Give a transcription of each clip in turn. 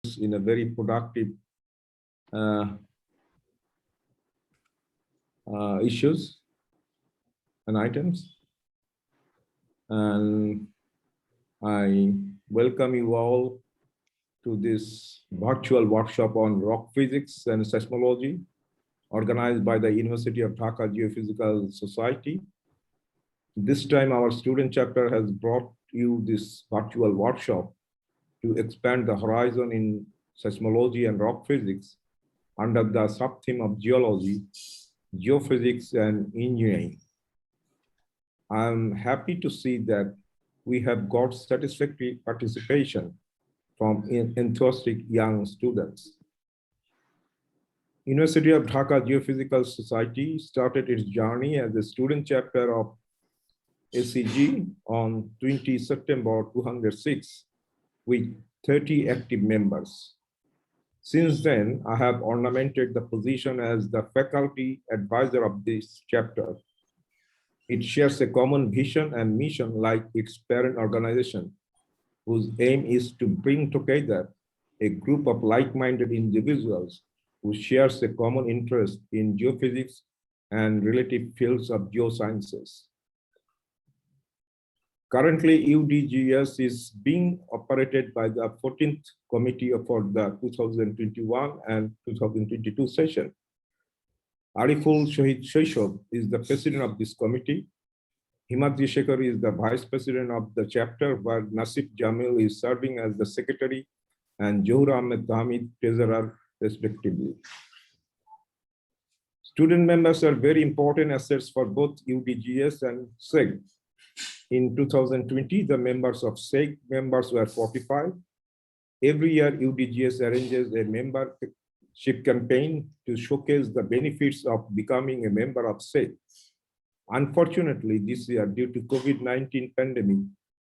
in a very productive issues and items. And I welcome you all to this virtual workshop on rock physics and seismology, organized by the University of Dhaka Geophysical Society. This time our student chapter has brought you this virtual workshop to expand the horizon in seismology and rock physics under the sub-theme of geology, geophysics, and engineering. I'm happy to see that we have got satisfactory participation from enthusiastic young students. University of Dhaka Geophysical Society started its journey as a student chapter of ACG on 20 September 2006 with 30 active members. Since then, I have ornamented the position as the faculty advisor of this chapter. It shares a common vision and mission like its parent organization, whose aim is to bring together a group of like-minded individuals who shares a common interest in geophysics and related fields of geosciences. Currently, UDGS is being operated by the 14th committee for the 2021 and 2022 session. Ariful Shahid Shaishab is the president of this committee. Himadri Shekhar is the vice president of the chapter, while Nasib Jamil is serving as the secretary and Johur Ahmed Hamid treasurer, respectively. Student members are very important assets for both UDGS and SEG. In 2020, the members of SEG members were 45. Every year, UDGS arranges a membership campaign to showcase the benefits of becoming a member of SEG. Unfortunately, this year, due to COVID-19 pandemic,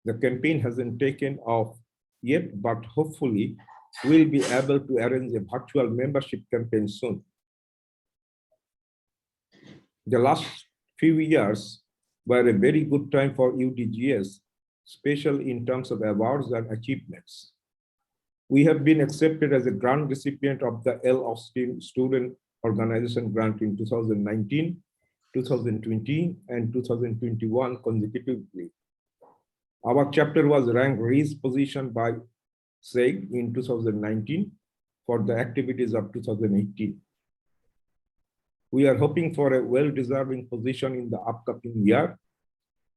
the campaign hasn't taken off yet, but hopefully we'll be able to arrange a virtual membership campaign soon. The last few years were a very good time for UDGS, especially in terms of awards and achievements. We have been accepted as a grant recipient of the L. Austin Student Organization Grant in 2019, 2020, and 2021 consecutively. Our chapter was ranked raised position by SEG in 2019 for the activities of 2018. We are hoping for a well-deserving position in the upcoming year.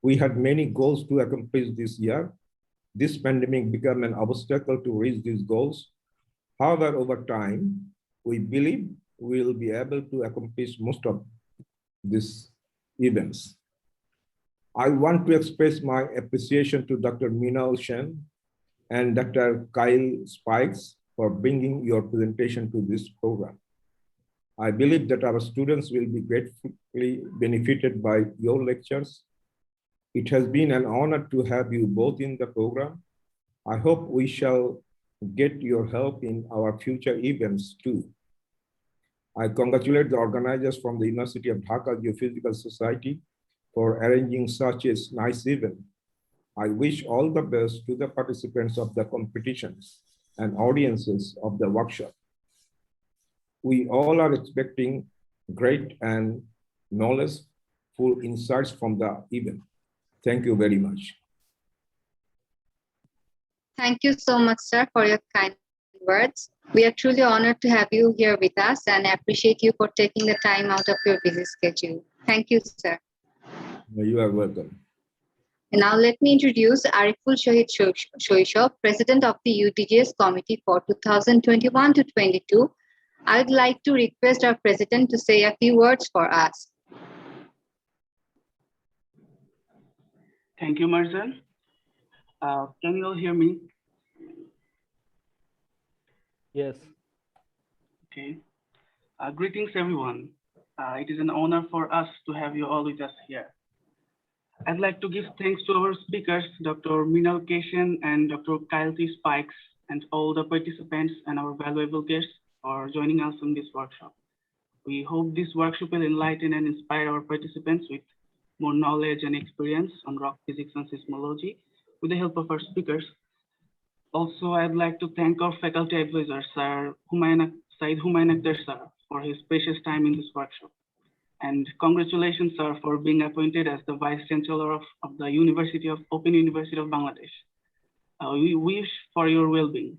We had many goals to accomplish this year. This pandemic became an obstacle to reach these goals. However, over time, we believe we will be able to accomplish most of these events. I want to express my appreciation to Dr. Mrinal Shen and Dr. Kyle Spikes for bringing your presentation to this program. I believe that our students will be greatly benefited by your lectures. It has been an honor to have you both in the program. I hope we shall get your help in our future events too. I congratulate the organizers from the University of Dhaka Geophysical Society for arranging such a nice event. I wish all the best to the participants of the competitions and audiences of the workshop. We all are expecting great and knowledgeful insights from the event. Thank you very much. Thank you so much, sir, for your kind words. We are truly honored to have you here with us and appreciate you for taking the time out of your busy schedule. Thank you, sir. You are welcome. And now let me introduce Ariful Shahid Shoishab, President of the UDGS Committee for 2021 to 22. I would like to request our President to say a few words for us. Thank you, Marcel. Can you all hear me? Yes. Okay. Greetings, everyone. It is an honor for us to have you all with us here. I'd like to give thanks to our speakers, Dr. Mrinal Keshan and Dr. Kyle T. Spikes, and all the participants and our valuable guests for joining us on this workshop. We hope this workshop will enlighten and inspire our participants with more knowledge and experience on rock physics and seismology with the help of our speakers. Also, I'd like to thank our faculty advisor, Sir Said Humayun Akhtar, sir, for his precious time in this workshop. And congratulations, sir, for being appointed as the Vice Chancellor of the Open University of Bangladesh. We wish for your well-being.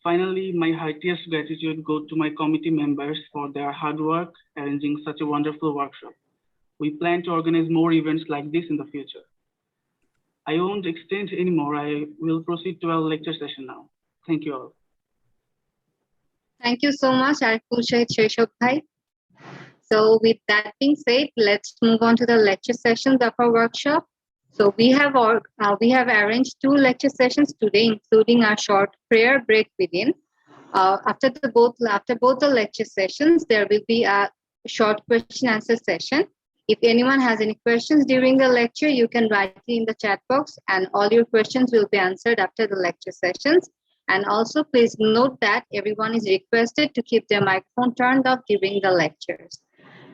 Finally, my heartiest gratitude goes to my committee members for their hard work arranging such a wonderful workshop. We plan to organize more events like this in the future. I won't extend anymore. I will proceed to our lecture session now. Thank you all. Thank you so much, Ariful Shahid Shoishop Bhai. So with that being said, let's move on to the lecture sessions of our workshop. So we have arranged 2 lecture sessions today, including a short prayer break within. After both the lecture sessions, there will be a short question answer session. If anyone has any questions during the lecture, you can write it in the chat box, and all your questions will be answered after the lecture sessions. And also, please note that everyone is requested to keep their microphone turned off during the lectures.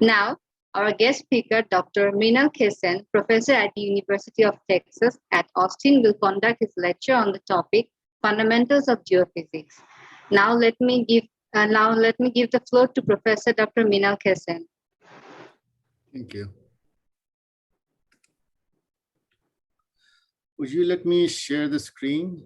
Now, our guest speaker, Dr. Mrinal Kesen, professor at the University of Texas at Austin, will conduct his lecture on the topic Fundamentals of Geophysics. Now, let me give the floor to Professor Dr. Mrinal Kesen. Thank you. Would you let me share the screen?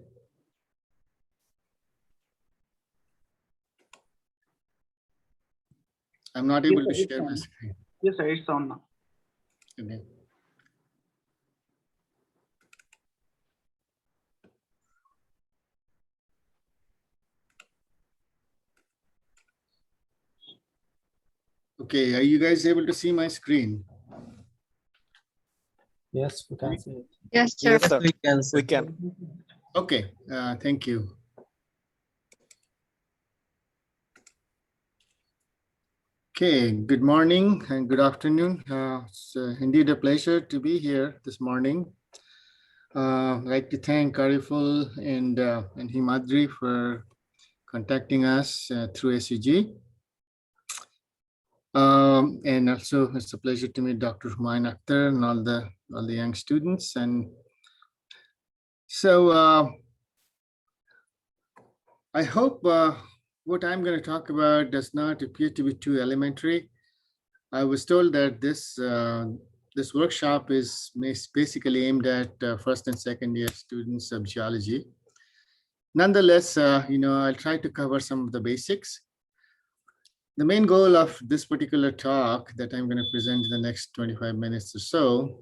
I'm not able to share my screen. Yes, sir, it's on now. Okay. Okay, are you guys able to see my screen? Yes, we can see it. Yes, sir. Yes, sir. We can. Okay, thank you. Okay, good morning and good afternoon. It's indeed a pleasure to be here this morning. I'd like to thank Ariful and Himadri for contacting us through SUG. And also it's a pleasure to meet Dr. Humayun Akhtar and all the young students. And so I hope what I'm going to talk about does not appear to be too elementary. I was told that this workshop is basically aimed at first and second year students of geology. Nonetheless, I'll try to cover some of the basics. The main goal of this particular talk that I'm going to present in the next 25 minutes or so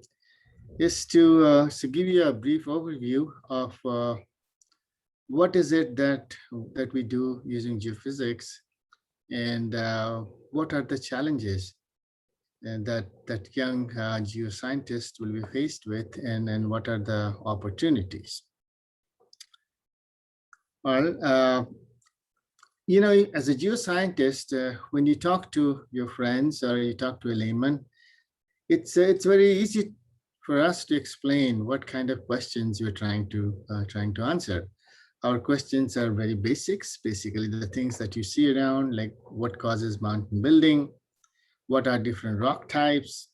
is to give you a brief overview of what is it that we do using geophysics, and what are the challenges that young geoscientists will be faced with, and what are the opportunities. Well, as a geoscientist, when you talk to your friends or you talk to a layman, it's very easy for us to explain what kind of questions you're trying to answer. Our questions are very basics, basically the things that you see around, like what causes mountain building, what are different rock types,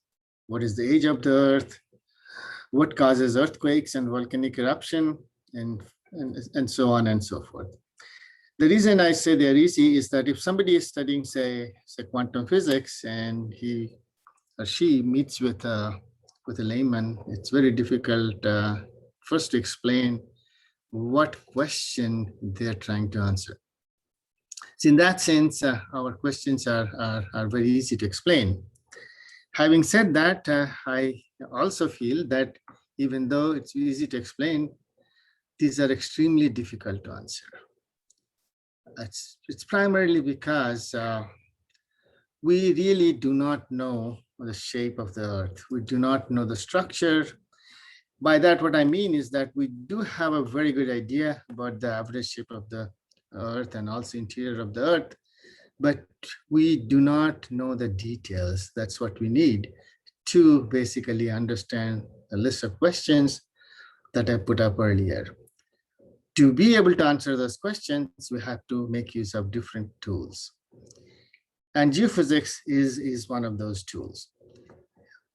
what is the age of the earth, what causes earthquakes and volcanic eruption, and so on and so forth. The reason I say they're easy is that if somebody is studying, say quantum physics, and he or she meets with a layman, it's very difficult first to explain what question they're trying to answer. So in that sense, our questions are very easy to explain. Having said that, I also feel that even though it's easy to explain, these are extremely difficult to answer. It's primarily because we really do not know the shape of the earth. We do not know the structure. By that, what I mean is that we do have a very good idea about the average shape of the earth and also interior of the earth, but we do not know the details. That's what we need to basically understand a list of questions that I put up earlier. To be able to answer those questions, we have to make use of different tools. And geophysics is one of those tools.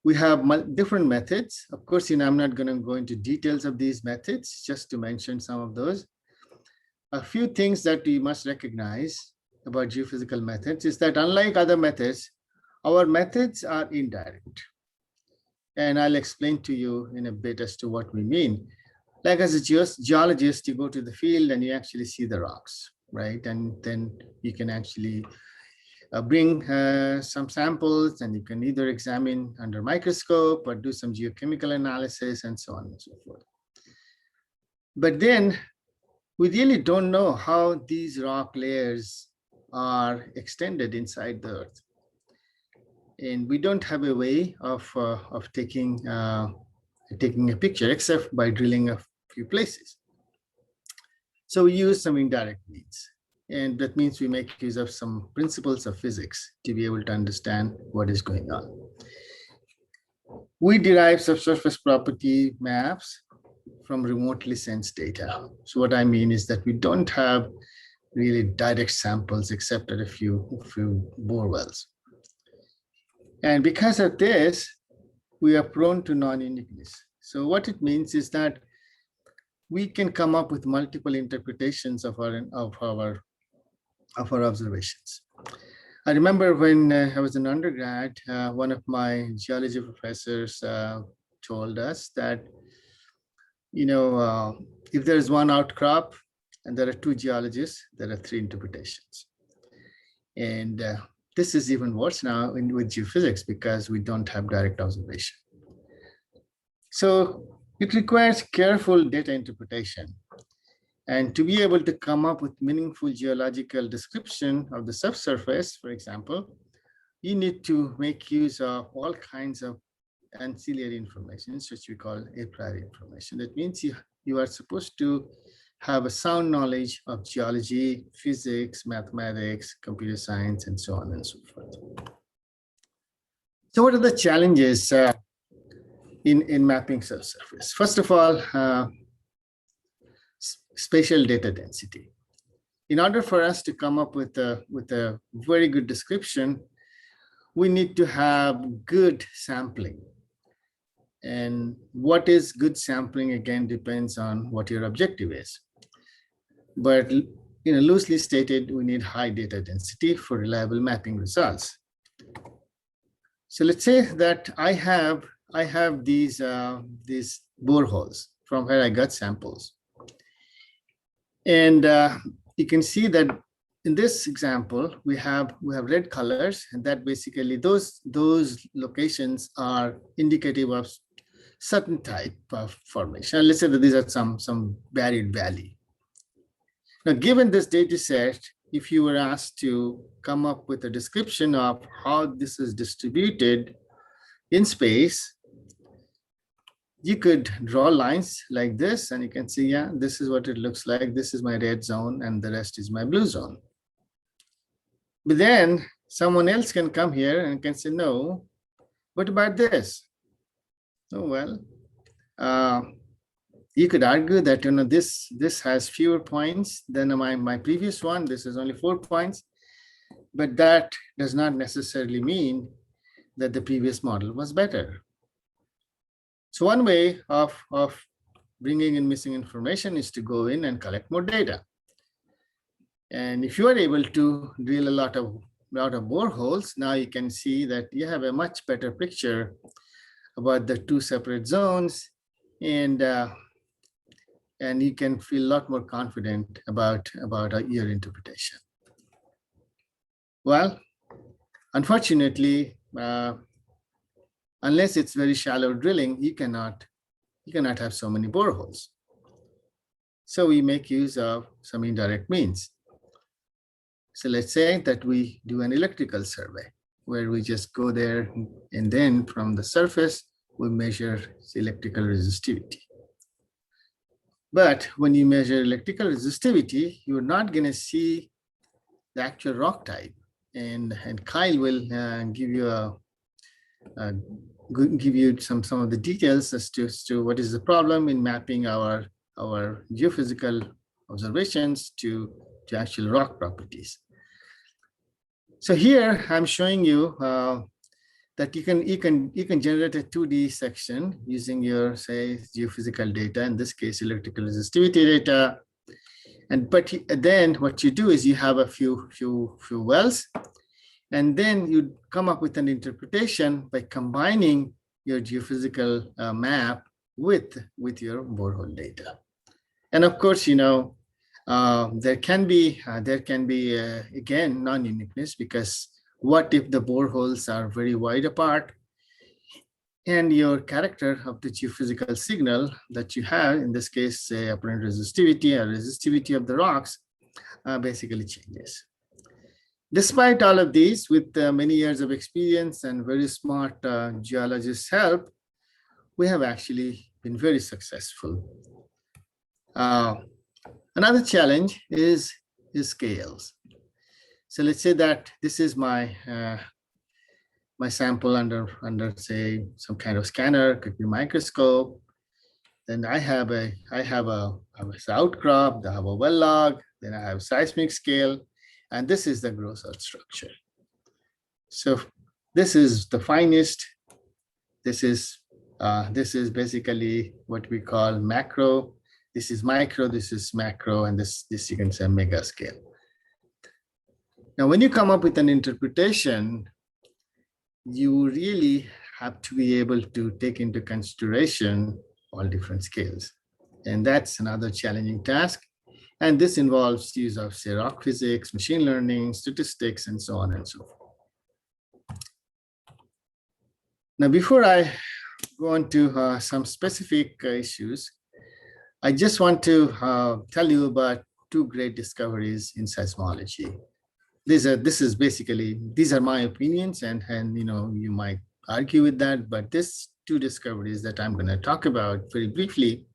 We have different methods. Of course, I'm not going to go into details of these methods, just to mention some of those. A few things that we must recognize about geophysical methods is that unlike other methods, our methods are indirect. And I'll explain to you in a bit as to what we mean. Like as a geologist, you go to the field and you actually see the rocks, right? And then you can actually bring some samples, and you can either examine under microscope or do some geochemical analysis and so on and so forth. But then we really don't know how these rock layers are extended inside the earth. And we don't have a way of taking a picture except by drilling a few places. So we use some indirect means. And that means we make use of some principles of physics to be able to understand what is going on. We derive subsurface property maps from remotely sensed data. So what I mean is that we don't have really direct samples except at a few bore wells. And because of this, we are prone to non-uniqueness. So what it means is that we can come up with multiple interpretations of our observations. I remember when I was an undergrad, one of my geology professors told us that, if there's one outcrop and there are two geologists, there are three interpretations. And this is even worse now with geophysics because we don't have direct observation. So it requires careful data interpretation. And to be able to come up with meaningful geological description of the subsurface, for example, you need to make use of all kinds of ancillary information, which we call a priori information. That means you are supposed to have a sound knowledge of geology, physics, mathematics, computer science, and so on and so forth. So what are the challenges in mapping subsurface? First of all, spatial data density. In order for us to come up with a very good description, we need to have good sampling. And what is good sampling, again, depends on what your objective is. But loosely stated, we need high data density for reliable mapping results. So let's say that I have these boreholes from where I got samples. And you can see that in this example, we have red colors, and that basically those locations are indicative of certain type of formation. And let's say that these are some buried valley. Now, given this data set, if you were asked to come up with a description of how this is distributed in space, you could draw lines like this, and you can see, yeah, this is what it looks like. This is my red zone, and the rest is my blue zone. But then someone else can come here and can say, no, what about this? Oh, well, you could argue that, this has fewer points than my previous one. This is only 4 points, but that does not necessarily mean that the previous model was better. So one way of bringing in missing information is to go in and collect more data. And if you are able to drill a lot of boreholes, now you can see that you have a much better picture about the two separate zones, and you can feel a lot more confident about your interpretation. Well, unfortunately, unless it's very shallow drilling, you cannot have so many boreholes. So we make use of some indirect means. So let's say that we do an electrical survey where we just go there, and then from the surface, we measure the electrical resistivity. But when you measure electrical resistivity, you're not going to see the actual rock type. And Kyle will give you some of the details as to what is the problem in mapping our geophysical observations to actual rock properties. So here I'm showing you that you can generate a 2D section using your, say, geophysical data, in this case, electrical resistivity data. But then what you do is you have a few wells, and then you come up with an interpretation by combining your geophysical map with your borehole data. And of course, there can be again non-uniqueness, because what if the boreholes are very wide apart and your character of the geophysical signal that you have, in this case, say apparent resistivity or resistivity of the rocks, basically changes. Despite all of these, with many years of experience and very smart geologists' help, we have actually been very successful. Another challenge is scales. So let's say that this is my my sample under say some kind of scanner, could be microscope. Then I have a outcrop, I have a well log, then I have seismic scale, and this is the gross earth structure. So this is the finest. This is basically what we call macro. This is micro, this is macro, and this you can say mega scale. Now, when you come up with an interpretation, you really have to be able to take into consideration all different scales. And that's another challenging task. And this involves use of, say, rock physics, machine learning, statistics, and so on and so forth. Now, before I go on to some specific issues, I just want to tell you about two great discoveries in seismology. These are my opinions, and you might argue with that, but these two discoveries that I'm going to talk about very briefly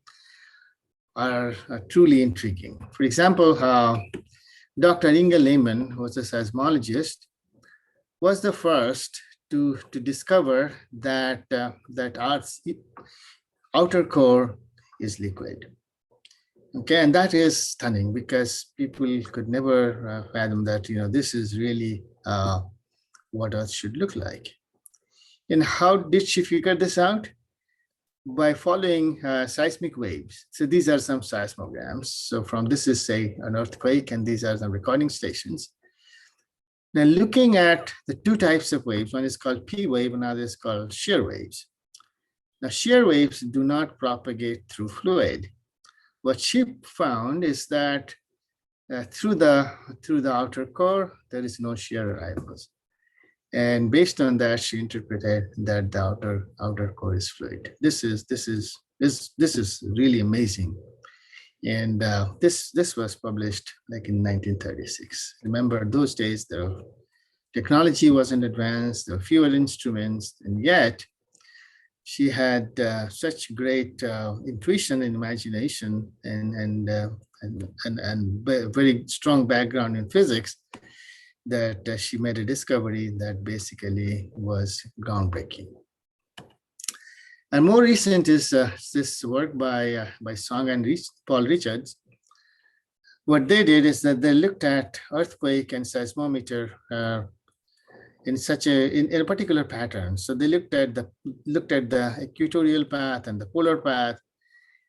are truly intriguing. For example, Dr. Inge Lehmann, who was a seismologist, was the first to discover that Earth's outer core is liquid. Okay, and that is stunning, because people could never fathom that, this is really what Earth should look like. And how did she figure this out? By following seismic waves. So these are some seismograms. So from this is, say, an earthquake, and these are some recording stations. Now, looking at the two types of waves, one is called P wave, another is called shear waves. Now, shear waves do not propagate through fluid. What she found is that through the outer core, there is no shear arrivals. And based on that, she interpreted that the outer core is fluid. This is really amazing. And this was published like in 1936. Remember, those days, the technology wasn't advanced, there were fewer instruments, and yet she had such great intuition and imagination, and very strong background in physics, that she made a discovery that basically was groundbreaking. And more recent is this work by Song and Paul Richards. What they did is that they looked at earthquake and seismometer in a particular pattern. So they looked at the equatorial path and the polar path,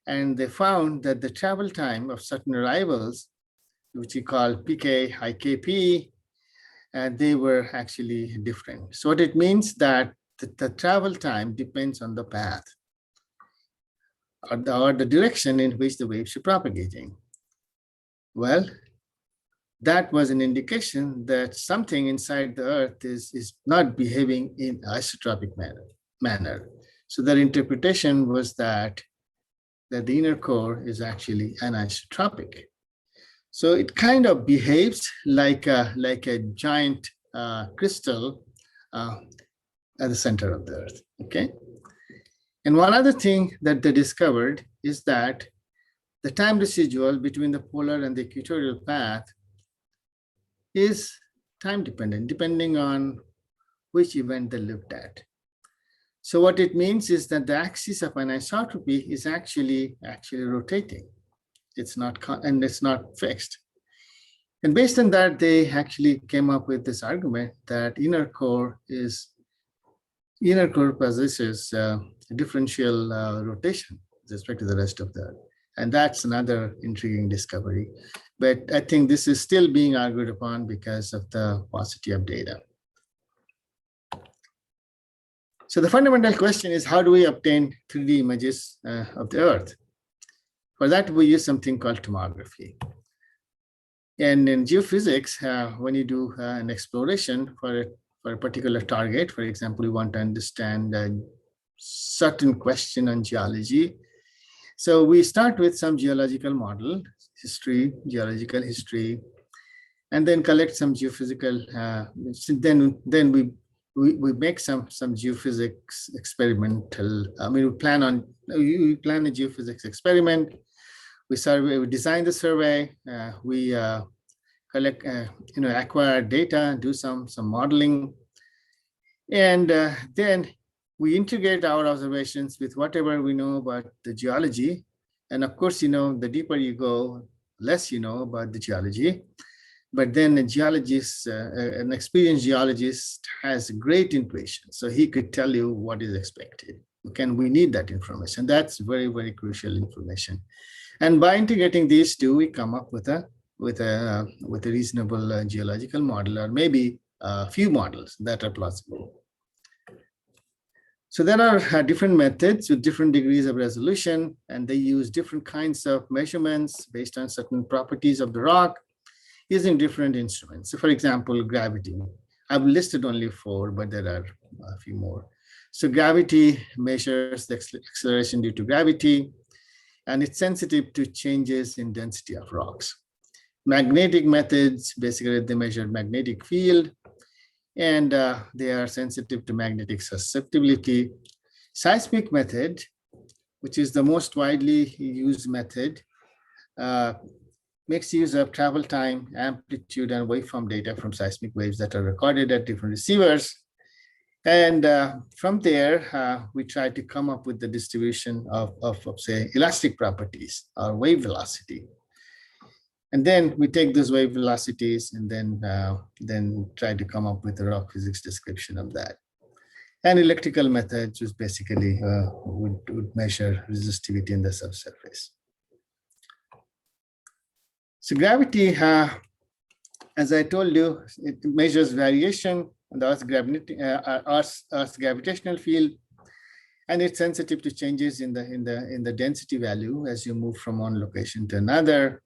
and they found that the travel time of certain arrivals, which we call PK, IKP, and they were actually different. So what it means that the travel time depends on the path or the direction in which the waves are propagating. Well, that was an indication that something inside the Earth is not behaving in isotropic manner. So their interpretation was that the inner core is actually anisotropic. So it kind of behaves like a giant crystal at the center of the Earth. Okay. And one other thing that they discovered is that the time residual between the polar and the equatorial path is time dependent, depending on which event they looked at. So what it means is that the axis of anisotropy is actually rotating. It's not fixed. And based on that, they actually came up with this argument that inner core is inner core possesses differential rotation with respect to the rest of the Earth. And that's another intriguing discovery. But I think this is still being argued upon because of the paucity of data. So the fundamental question is, how do we obtain 3D images of the Earth? For that, we use something called tomography. And in geophysics, when you do an exploration for a particular target, for example, we want to understand a certain question on geology. So we start with some geological model, history, geological history, and then collect some geophysical, then we make some geophysics experimental, we plan a geophysics experiment, we design the survey, we collect, acquire data, do some modeling, and then we integrate our observations with whatever we know about the geology. And of course, the deeper you go, less you know about the geology. But then a geologist, an experienced geologist has great intuition. So he could tell you what is expected. We need that information. That's very, very crucial information. And by integrating these two, we come up with a reasonable geological model, or maybe a few models that are plausible. So there are different methods with different degrees of resolution, and they use different kinds of measurements based on certain properties of the rock, using different instruments. So for example, gravity. I've listed only 4, but there are a few more. So gravity measures the acceleration due to gravity, and it's sensitive to changes in density of rocks. Magnetic methods, basically they measure magnetic field, and they are sensitive to magnetic susceptibility. Seismic method, which is the most widely used method, makes use of travel time, amplitude, and waveform data from seismic waves that are recorded at different receivers. And from there, we try to come up with the distribution of say, elastic properties or wave velocity. And then we take those wave velocities and then try to come up with a rock physics description of that. And electrical methods, which basically would measure resistivity in the subsurface. So gravity, as I told you, it measures variation in the Earth's gravitational field, and it's sensitive to changes in the density value as you move from one location to another.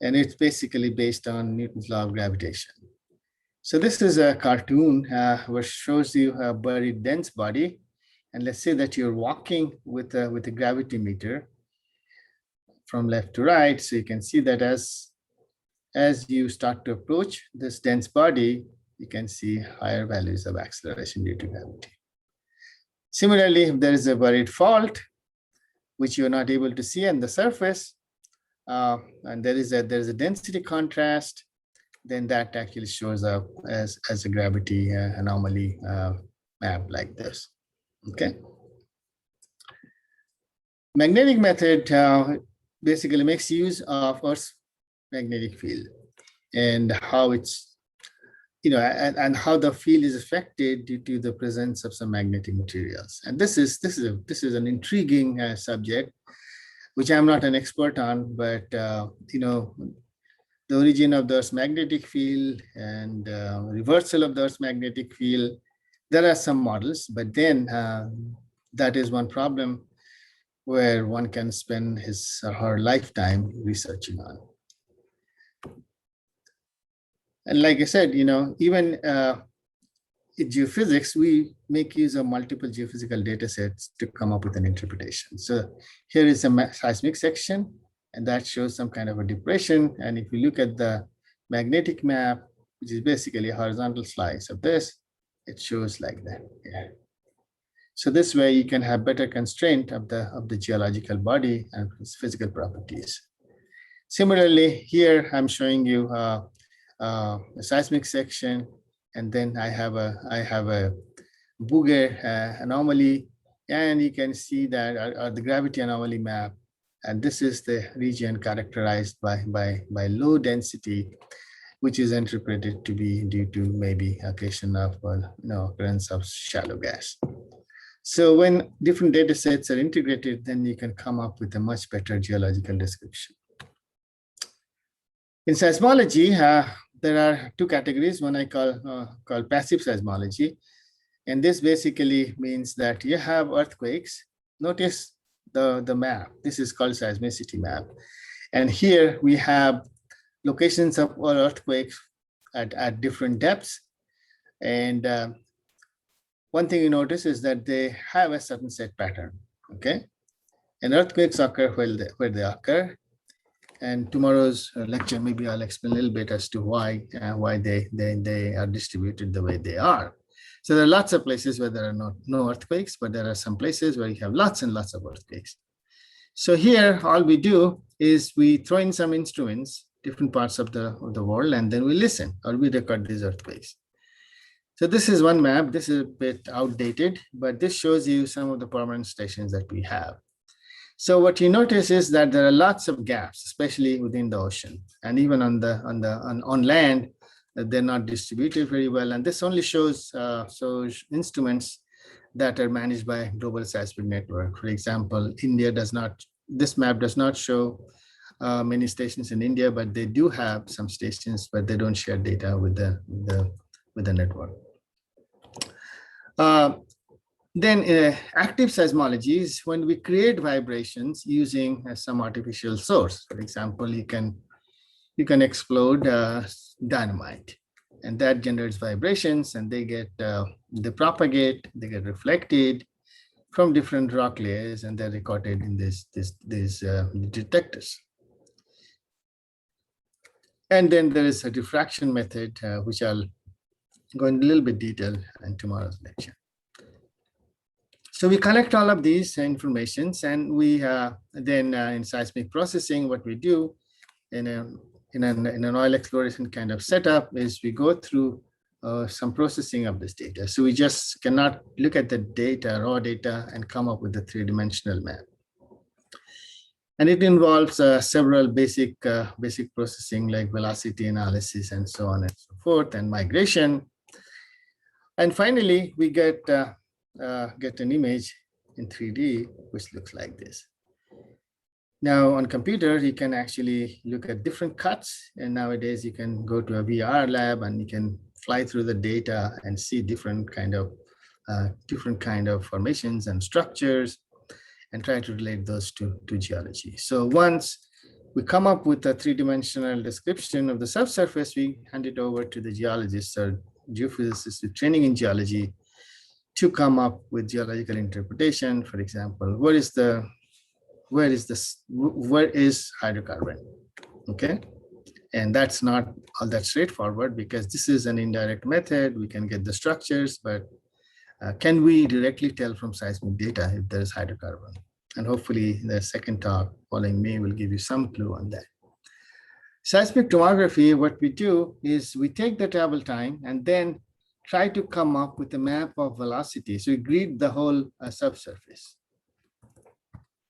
And it's basically based on Newton's law of gravitation. So this is a cartoon which shows you a very dense body. And let's say that you're walking with a gravimeter from left to right. So you can see that as you start to approach this dense body, you can see higher values of acceleration due to gravity. Similarly, if there is a buried fault, which you're not able to see on the surface, and there is a density contrast, then that actually shows up as a gravity anomaly map like this. Okay. Magnetic method basically makes use of Earth's magnetic field and how it's, and how the field is affected due to the presence of some magnetic materials. And this is an intriguing subject, which I'm not an expert on, but the origin of the Earth's magnetic field and reversal of the Earth's magnetic field. There are some models, but then that is one problem where one can spend his or her lifetime researching on. And like I said, even in geophysics, we make use of multiple geophysical data sets to come up with an interpretation. So here is a seismic section, and that shows some kind of a depression. And if you look at the magnetic map, which is basically a horizontal slice of this, it shows like that. Yeah. So this way you can have better constraint of the geological body and its physical properties. Similarly, here I'm showing you a seismic section, and then I have a Bouguer anomaly, and you can see that the gravity anomaly map. And this is the region characterized by low density which is interpreted to be due to maybe occasion of occurrence of shallow gas. So when different data sets are integrated, then you can come up with a much better geological description. In seismology, there are two categories. One I call passive seismology. And this basically means that you have earthquakes. Notice the map. This is called seismicity map. And here we have locations of all earthquakes at different depths. And one thing you notice is that they have a certain set pattern, okay? And earthquakes occur where they occur. And tomorrow's lecture, maybe I'll explain a little bit as to why they are distributed the way they are. So there are lots of places where there are no earthquakes, but there are some places where you have lots and lots of earthquakes. So here, all we do is we throw in some instruments, different parts of the world, and then we listen or we record these earthquakes. So this is one map. This is a bit outdated, but this shows you some of the permanent stations that we have. So what you notice is that there are lots of gaps, especially within the ocean, and even on land, they're not distributed very well. And this only shows instruments that are managed by Global Seismic Network. For example, India does not. This map does not show many stations in India, but they do have some stations, but they don't share data with the network. Then active seismology is when we create vibrations using some artificial source. For example, you can explode dynamite, and that generates vibrations, and they propagate, they get reflected from different rock layers, and they're recorded in these detectors. And then there is a diffraction method, which I'll go in a little bit detail in tomorrow's lecture. So we collect all of these informations, and we then in seismic processing, what we do in an oil exploration kind of setup is we go through some processing of this data. So we just cannot look at the data, raw data, and come up with a three-dimensional map. And it involves several basic processing like velocity analysis and so on and so forth, and migration. And finally, we get an image in 3D, which looks like this. Now on computer, you can actually look at different cuts. And nowadays you can go to a VR lab and you can fly through the data and see different kind of formations and structures and try to relate those to geology. So once we come up with a three-dimensional description of the subsurface, we hand it over to the geologists or geophysicists with training in geology to come up with geological interpretation. For example, where is hydrocarbon? Okay, and that's not all that straightforward because this is an indirect method. We can get the structures, but can we directly tell from seismic data if there is hydrocarbon? And hopefully the second talk following me will give you some clue on that. Seismic tomography, what we do is we take the travel time and then try to come up with a map of velocity. So we grid the whole subsurface.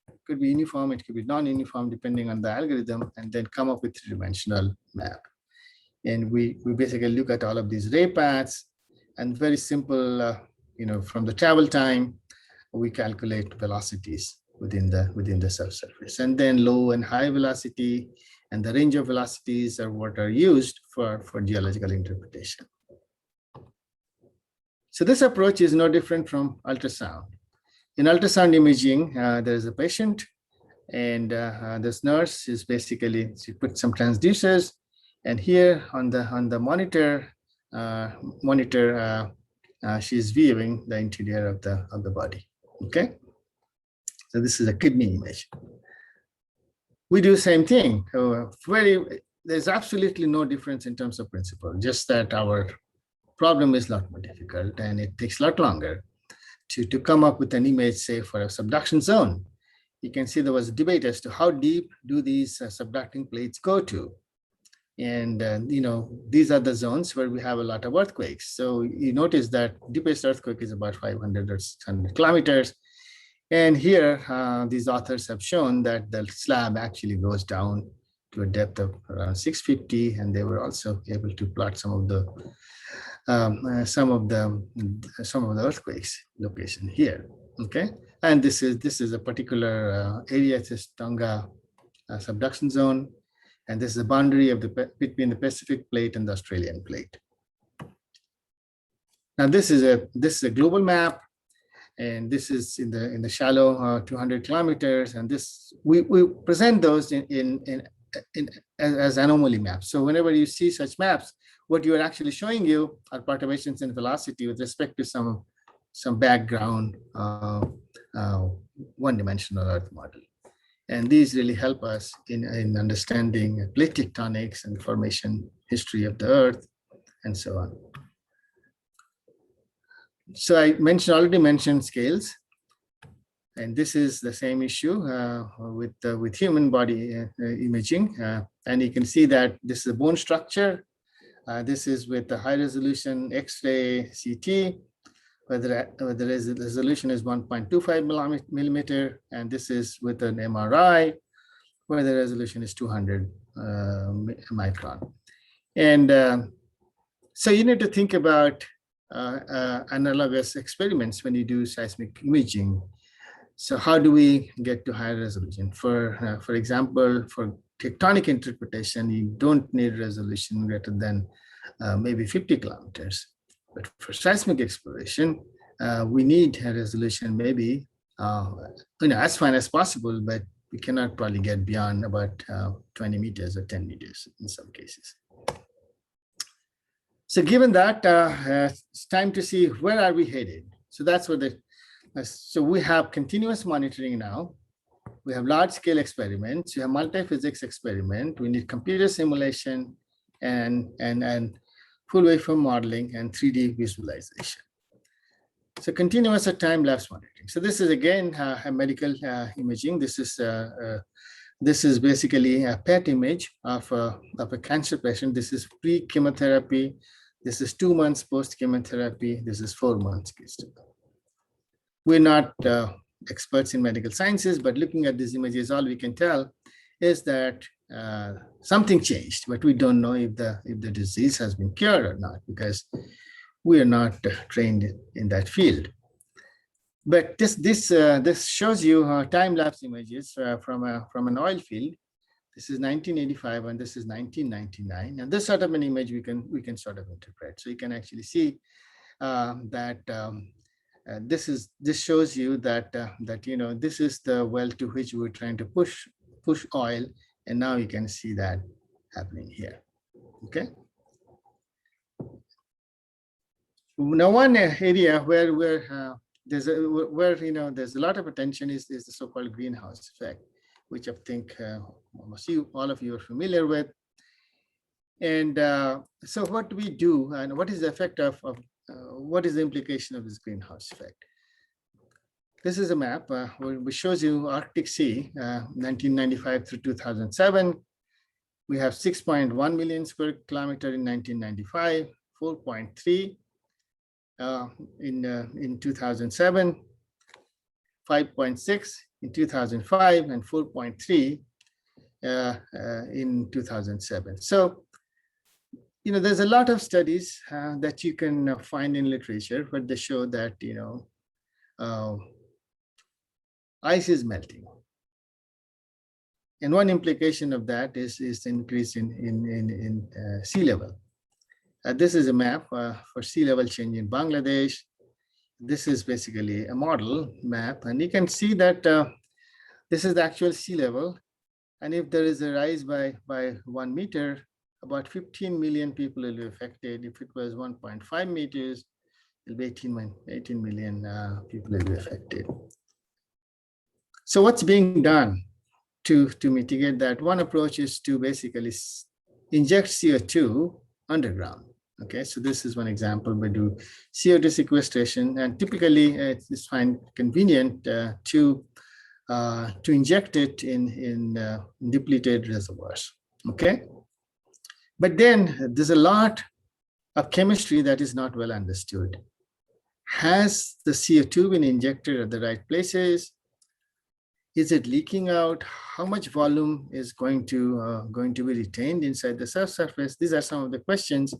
It could be uniform, it could be non-uniform, depending on the algorithm, and then come up with three-dimensional map. And we basically look at all of these ray paths, and very simple, from the travel time, we calculate velocities within the subsurface. And then low and high velocity and the range of velocities are what are used for geological interpretation. So this approach is no different from ultrasound. In ultrasound imaging, there is a patient, and this nurse is basically, she put some transducers, and here on the monitor, she's viewing the interior of the body. Okay, so this is a kidney image. We do the same thing. There's absolutely no difference in terms of principle, just that our problem is a lot more difficult and it takes a lot longer to come up with an image, say, for a subduction zone. You can see there was a debate as to how deep do these subducting plates go to. And, these are the zones where we have a lot of earthquakes. So you notice that deepest earthquake is about 500 or 600 kilometers. And here, these authors have shown that the slab actually goes down to a depth of around 650, and they were also able to plot some of the earthquakes location here. Okay, and this is a particular area. It's Tonga subduction zone, and this is the boundary of between the Pacific plate and the Australian plate. Now this is a global map, and this is in the shallow 200 kilometers, and this we present those as anomaly maps. So whenever you see such maps, what you are actually showing you are perturbations in velocity with respect to some background one-dimensional Earth model. And these really help us in understanding plate tectonics and formation history of the Earth and so on. So I already mentioned scales, and this is the same issue with human body imaging. And you can see that this is a bone structure. This is with the high resolution X-ray CT, where the resolution is 1.25 millimeter, and this is with an MRI, where the resolution is 200 micron. And so you need to think about analogous experiments when you do seismic imaging. So how do we get to higher resolution? For example, for tectonic interpretation, you don't need resolution greater than maybe 50 kilometers. But for seismic exploration, we need a resolution maybe as fine as possible, but we cannot probably get beyond about 20 meters or 10 meters in some cases. So given that, it's time to see where are we headed. So that's what so we have continuous monitoring now. We have large scale experiments. We have multi-physics experiment. We need computer simulation and full waveform modeling and 3D visualization. So continuous time-lapse monitoring. So this is again a medical imaging. This is basically a PET image of a cancer patient. This is pre-chemotherapy. This is 2 months post-chemotherapy. This is 4 months. We're not experts in medical sciences, but looking at these images, all we can tell is that something changed, but we don't know if the disease has been cured or not, because we are not trained in that field. But this shows you time-lapse images from an oil field. This is 1985 and this is 1999, and this sort of an image we can sort of interpret. So you can actually see that this shows you that this is the well to which we're trying to push oil, and now you can see that happening here. Okay. Now one area where there's a lot of attention is the so-called greenhouse effect, which I think all of you are familiar with. And so what do we do, and what is the effect of what is the implication of this greenhouse effect? This is a map which shows you Arctic Sea, 1995 through 2007. We have 6.1 million square kilometer in 1995, 4.3 in 2007, 5.6 in 2005, and 4.3 in 2007. So, there's a lot of studies that you can find in literature where they show that, ice is melting. And one implication of that is the increase in sea level. This is a map for sea level change in Bangladesh. This is basically a model map, and you can see that this is the actual sea level. And if there is a rise by 1 meter, about 15 million people will be affected. If it was 1.5 meters, it'll be 18 million people will be affected. So what's being done to mitigate that? One approach is to basically inject CO2 underground. Okay, so this is one example. We do CO2 sequestration, and typically it's find convenient to inject it in depleted reservoirs. Okay, but then there's a lot of chemistry that is not well understood. Has the CO2 been injected at the right places? Is it leaking out? How much volume is going to be retained inside the subsurface? These are some of the questions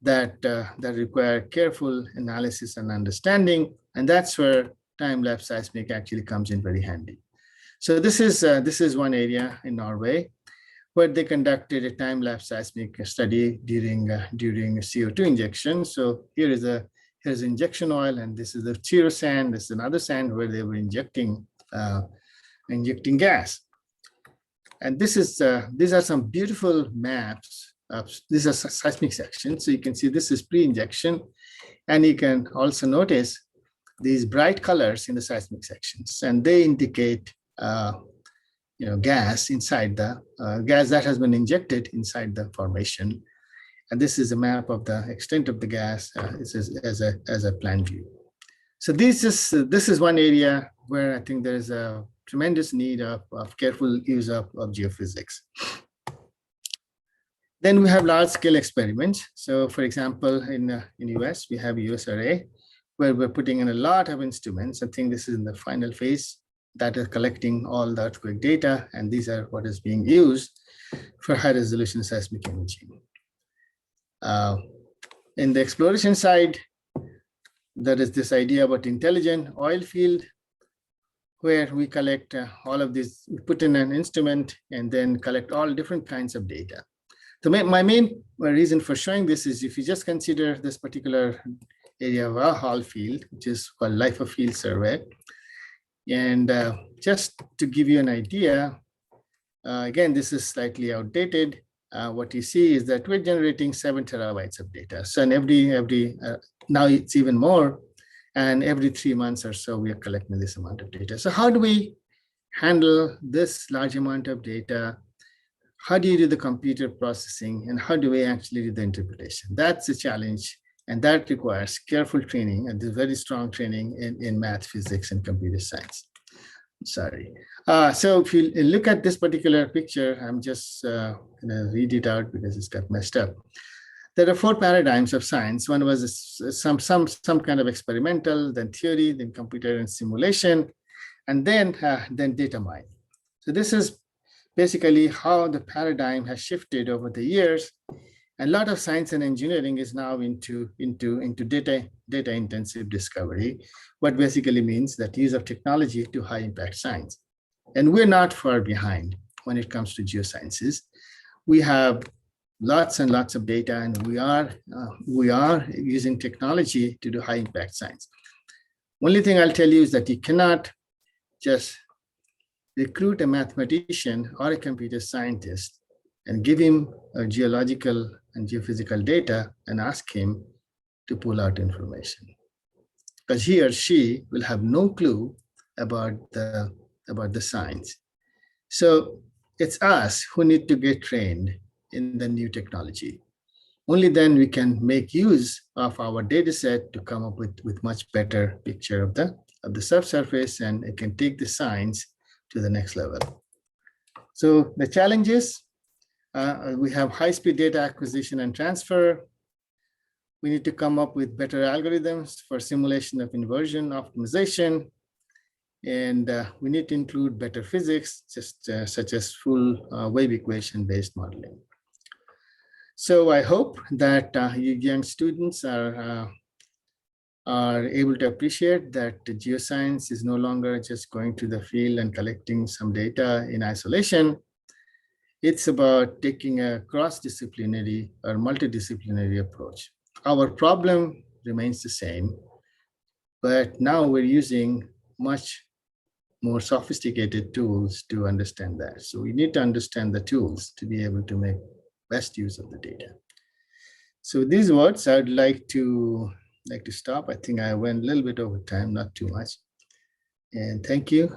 that require careful analysis and understanding, and that's where time-lapse seismic actually comes in very handy. So this is one area in Norway where they conducted a time-lapse seismic study during CO2 injection. So here's injection oil, and this is the shear sand. This is another sand where they were injecting gas. And these are some beautiful maps. These are seismic sections. So you can see this is pre-injection, and you can also notice these bright colors in the seismic sections, and they indicate gas inside the gas that has been injected inside the formation. And this is a map of the extent of the gas as a plan view. So this is one area where I think there is a tremendous need of careful use of geophysics. Then we have large-scale experiments. So for example, in US, we have USRA, where we're putting in a lot of instruments. I think this is in the final phase that is collecting all the earthquake data, and these are what is being used for high-resolution seismic imaging. In the exploration side, there is this idea about intelligent oil field, where we collect all of these, we put in an instrument and then collect all different kinds of data. So my main reason for showing this is if you just consider this particular area of our Hall field, which is called Life of Field Survey. And just to give you an idea, again, this is slightly outdated. What you see is that we're generating 7 terabytes of data. So every now it's even more. And every 3 months or so, we are collecting this amount of data. So how do we handle this large amount of data? How do you do the computer processing? And how do we actually do the interpretation? That's a challenge. And that requires careful training and very strong training in math, physics, and computer science. Sorry. So if you look at this particular picture, I'm just going to read it out because it's got messed up. There are 4 paradigms of science. One was some kind of experimental, then theory, then computer and simulation, and then data mining. So this is basically how the paradigm has shifted over the years. A lot of science and engineering is now into data intensive discovery, what basically means that use of technology to high impact science. And we're not far behind when it comes to geosciences. We have lots and lots of data, and we are using technology to do high impact science. Only thing I'll tell you is that you cannot just recruit a mathematician or a computer scientist and give him a geological and geophysical data and ask him to pull out information, because he or she will have no clue about the science. So it's us who need to get trained in the new technology. Only then we can make use of our data set to come up with much better picture of the subsurface, and it can take the science to the next level. So the challenges, we have high-speed data acquisition and transfer. We need to come up with better algorithms for simulation of inversion optimization. And we need to include better physics, such as full wave equation-based modeling. So I hope that you young students are able to appreciate that geoscience is no longer just going to the field and collecting some data in isolation. It's about taking a cross-disciplinary or multidisciplinary approach. Our problem remains the same, but now we're using much more sophisticated tools to understand that. So we need to understand the tools to be able to make best use of the data. So with these words, I'd like to stop. I think I went a little bit over time, not too much. And thank you.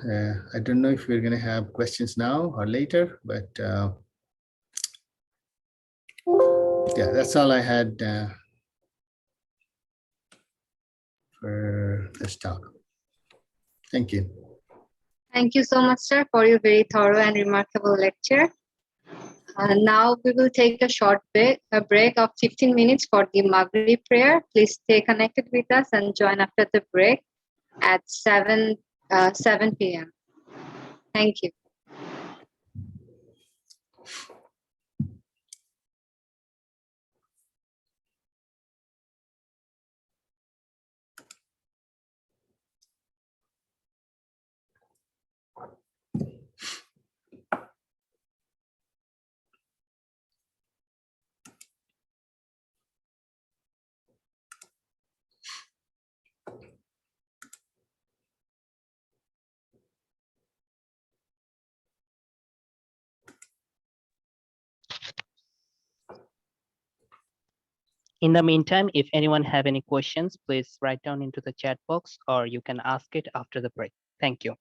I don't know if we're going to have questions now or later, but yeah, that's all I had for this talk. Thank you. Thank you so much, sir, for your very thorough and remarkable lecture. Now we will take a short break of 15 minutes for the Maghrib prayer. Please stay connected with us and join after the break at 7 p.m. Thank you. In the meantime, if anyone have any questions, please write down into the chat box, or you can ask it after the break. Thank you.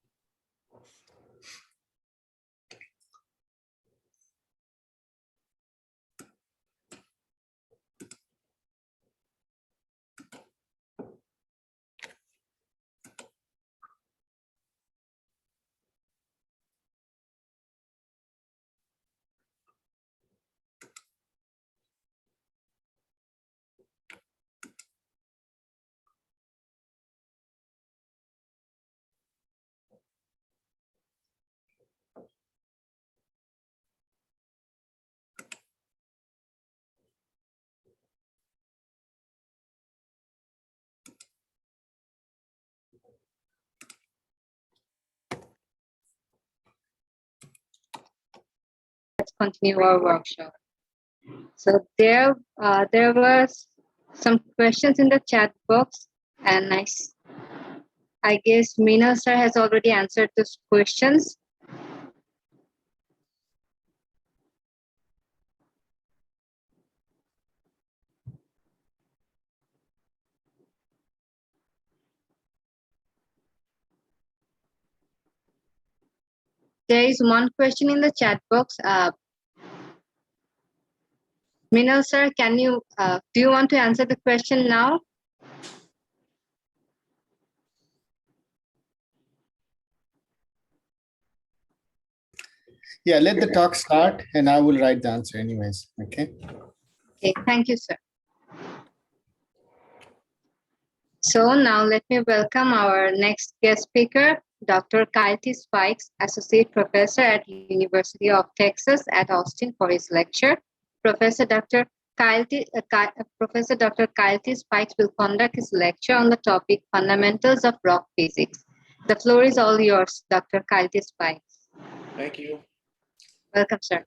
Let's continue our workshop. So there were some questions in the chat box, and I guess Mrinal sir has already answered those questions. There is one question in the chat box. Mrinal sir, can you do you want to answer the question now? Yeah, let the talk start and I will write the answer anyways. Okay. Okay, thank you, sir. So now let me welcome our next guest speaker, Dr. Kyle T. Spikes, Associate Professor at University of Texas at Austin for his lecture. Professor Dr. Kyle T. Spikes will conduct his lecture on the topic Fundamentals of Rock Physics. The floor is all yours, Dr. Kyle T. Spikes. Thank you. Welcome, sir.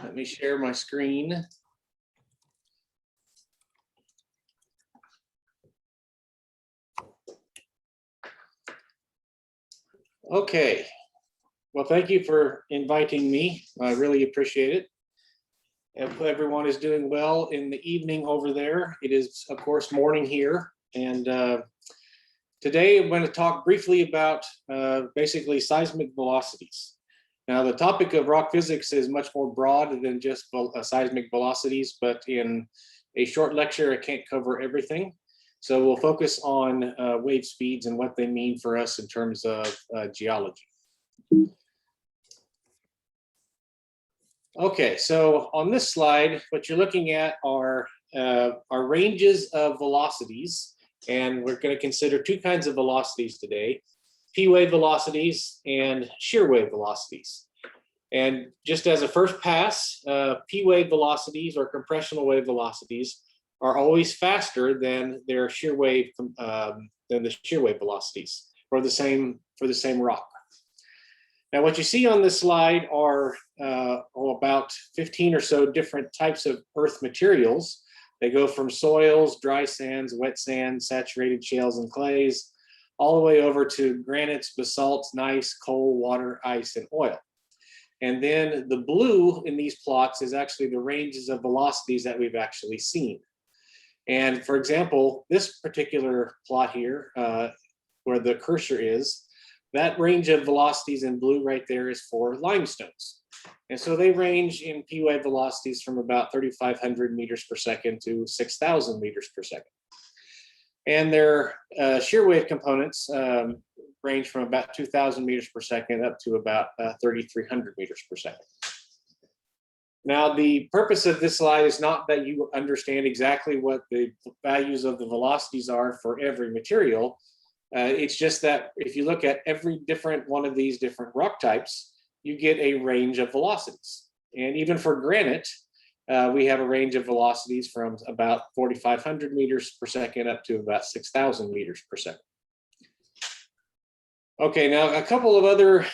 Let me share my screen. Okay. Well, thank you for inviting me. I really appreciate it. If everyone is doing well in the evening over there, it is, of course, morning here. And today I'm going to talk briefly about basically seismic velocities. Now, the topic of rock physics is much more broad than just seismic velocities, but in a short lecture, I can't cover everything. So we'll focus on wave speeds and what they mean for us in terms of geology. Okay, so on this slide, what you're looking at are ranges of velocities, and we're going to consider two kinds of velocities today: P-wave velocities and shear wave velocities. And just as a first pass, P-wave velocities or compressional wave velocities are always faster than their shear wave velocities for the same rock. Now, what you see on this slide are about 15 or so different types of earth materials. They go from soils, dry sands, wet sands, saturated shales and clays, all the way over to granites, basalts, gneiss, coal, water, ice, and oil. And then the blue in these plots is actually the ranges of velocities that we've actually seen. And for example, this particular plot here, where the cursor is, that range of velocities in blue right there is for limestones. And so they range in P-wave velocities from about 3,500 meters per second to 6,000 meters per second. And their shear wave components range from about 2,000 meters per second up to about 3,300 meters per second. Now, the purpose of this slide is not that you understand exactly what the values of the velocities are for every material, It's just that if you look at every different one of these different rock types, you get a range of velocities. And even for granite, we have a range of velocities from about 4,500 meters per second up to about 6,000 meters per second. Okay, now a couple of other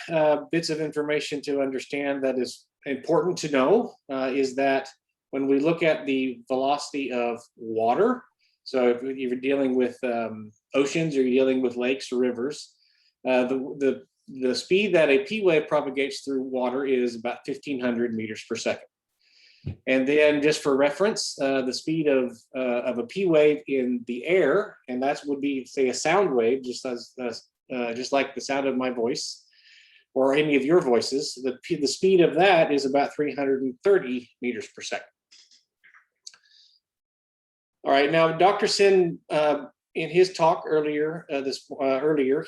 bits of information to understand that is important to know is that when we look at the velocity of water, so if you're dealing with oceans or you're dealing with lakes or rivers, the speed that a P wave propagates through water is about 1,500 meters per second. And then just for reference, the speed of a P wave in the air, and that would be, say, a sound wave, just like the sound of my voice or any of your voices, the speed of that is about 330 meters per second. All right, now Dr. Sin, in his talk earlier,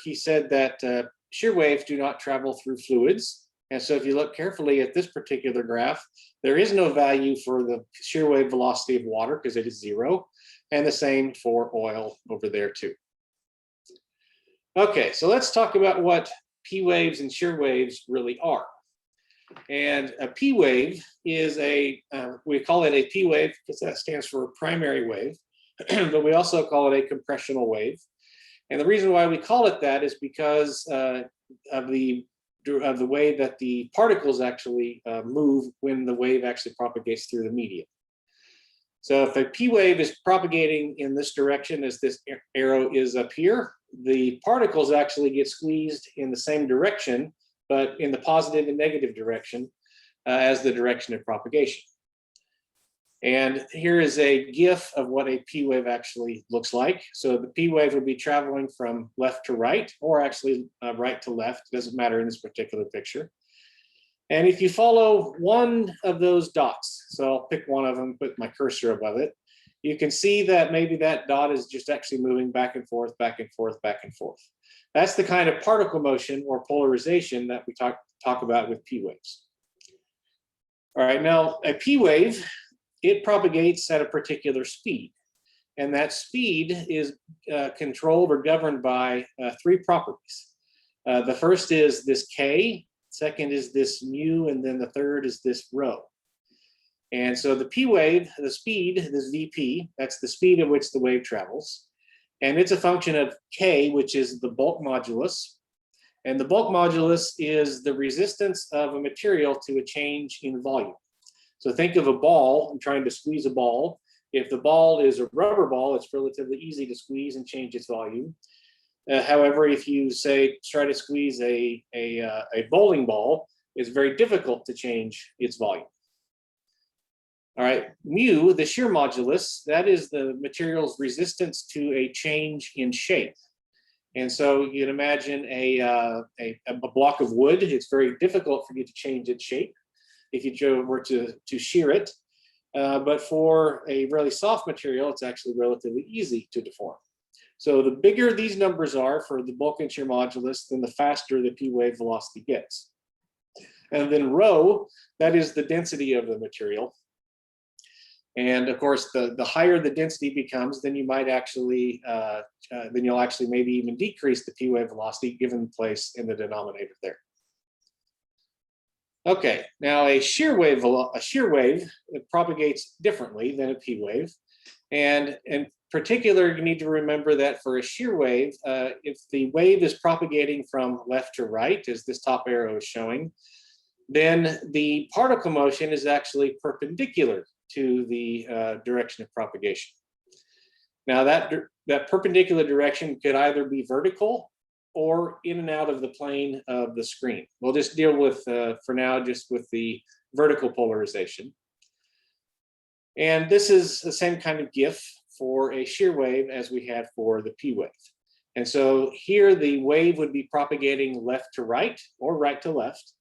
he said that shear waves do not travel through fluids. And so if you look carefully at this particular graph, there is no value for the shear wave velocity of water because it is 0, and the same for oil over there too. Okay, so let's talk about what P waves and shear waves really are. And a P wave is we call it a P wave because that stands for primary wave, but we also call it a compressional wave. And the reason why we call it that is because of the way that the particles actually move when the wave actually propagates through the medium. So if a P wave is propagating in this direction as this arrow is up here, the particles actually get squeezed in the same direction, but in the positive and negative direction as the direction of propagation. And here is a GIF of what a P wave actually looks like. So the P wave would be traveling from left to right, or actually right to left, doesn't matter in this particular picture. And if you follow one of those dots, so I'll pick one of them, put my cursor above it, you can see that maybe that dot is just actually moving back and forth, back and forth, back and forth. That's the kind of particle motion or polarization that we talk about with P waves. All right, now a P wave, it propagates at a particular speed. And that speed is controlled or governed by 3 properties. The first is this K, second is this mu, and then the third is this rho. And so the P wave, the speed, this Vp, that's the speed at which the wave travels. And it's a function of K, which is the bulk modulus. And the bulk modulus is the resistance of a material to a change in volume. So think of a ball. I'm trying to squeeze a ball. If the ball is a rubber ball, it's relatively easy to squeeze and change its volume. However, if you try to squeeze a bowling ball, it's very difficult to change its volume. All right, mu, the shear modulus, that is the material's resistance to a change in shape. And so you can imagine a block of wood. It's very difficult for you to change its shape if you were to shear it. But for a really soft material, it's actually relatively easy to deform. So the bigger these numbers are for the bulk and shear modulus, then the faster the P wave velocity gets. And then rho, that is the density of the material. And of course, the higher the density becomes, then you might actually, then you'll actually maybe even decrease the P wave velocity given the place in the denominator there. Okay, now a shear wave it propagates differently than a P wave. And in particular, you need to remember that for a shear wave, if the wave is propagating from left to right, as this top arrow is showing, then the particle motion is actually perpendicular to the direction of propagation. Now that perpendicular direction could either be vertical or in and out of the plane of the screen. We'll just deal with, for now, just with the vertical polarization. And this is the same kind of GIF for a shear wave as we had for the P wave. And so here the wave would be propagating left to right or right to left.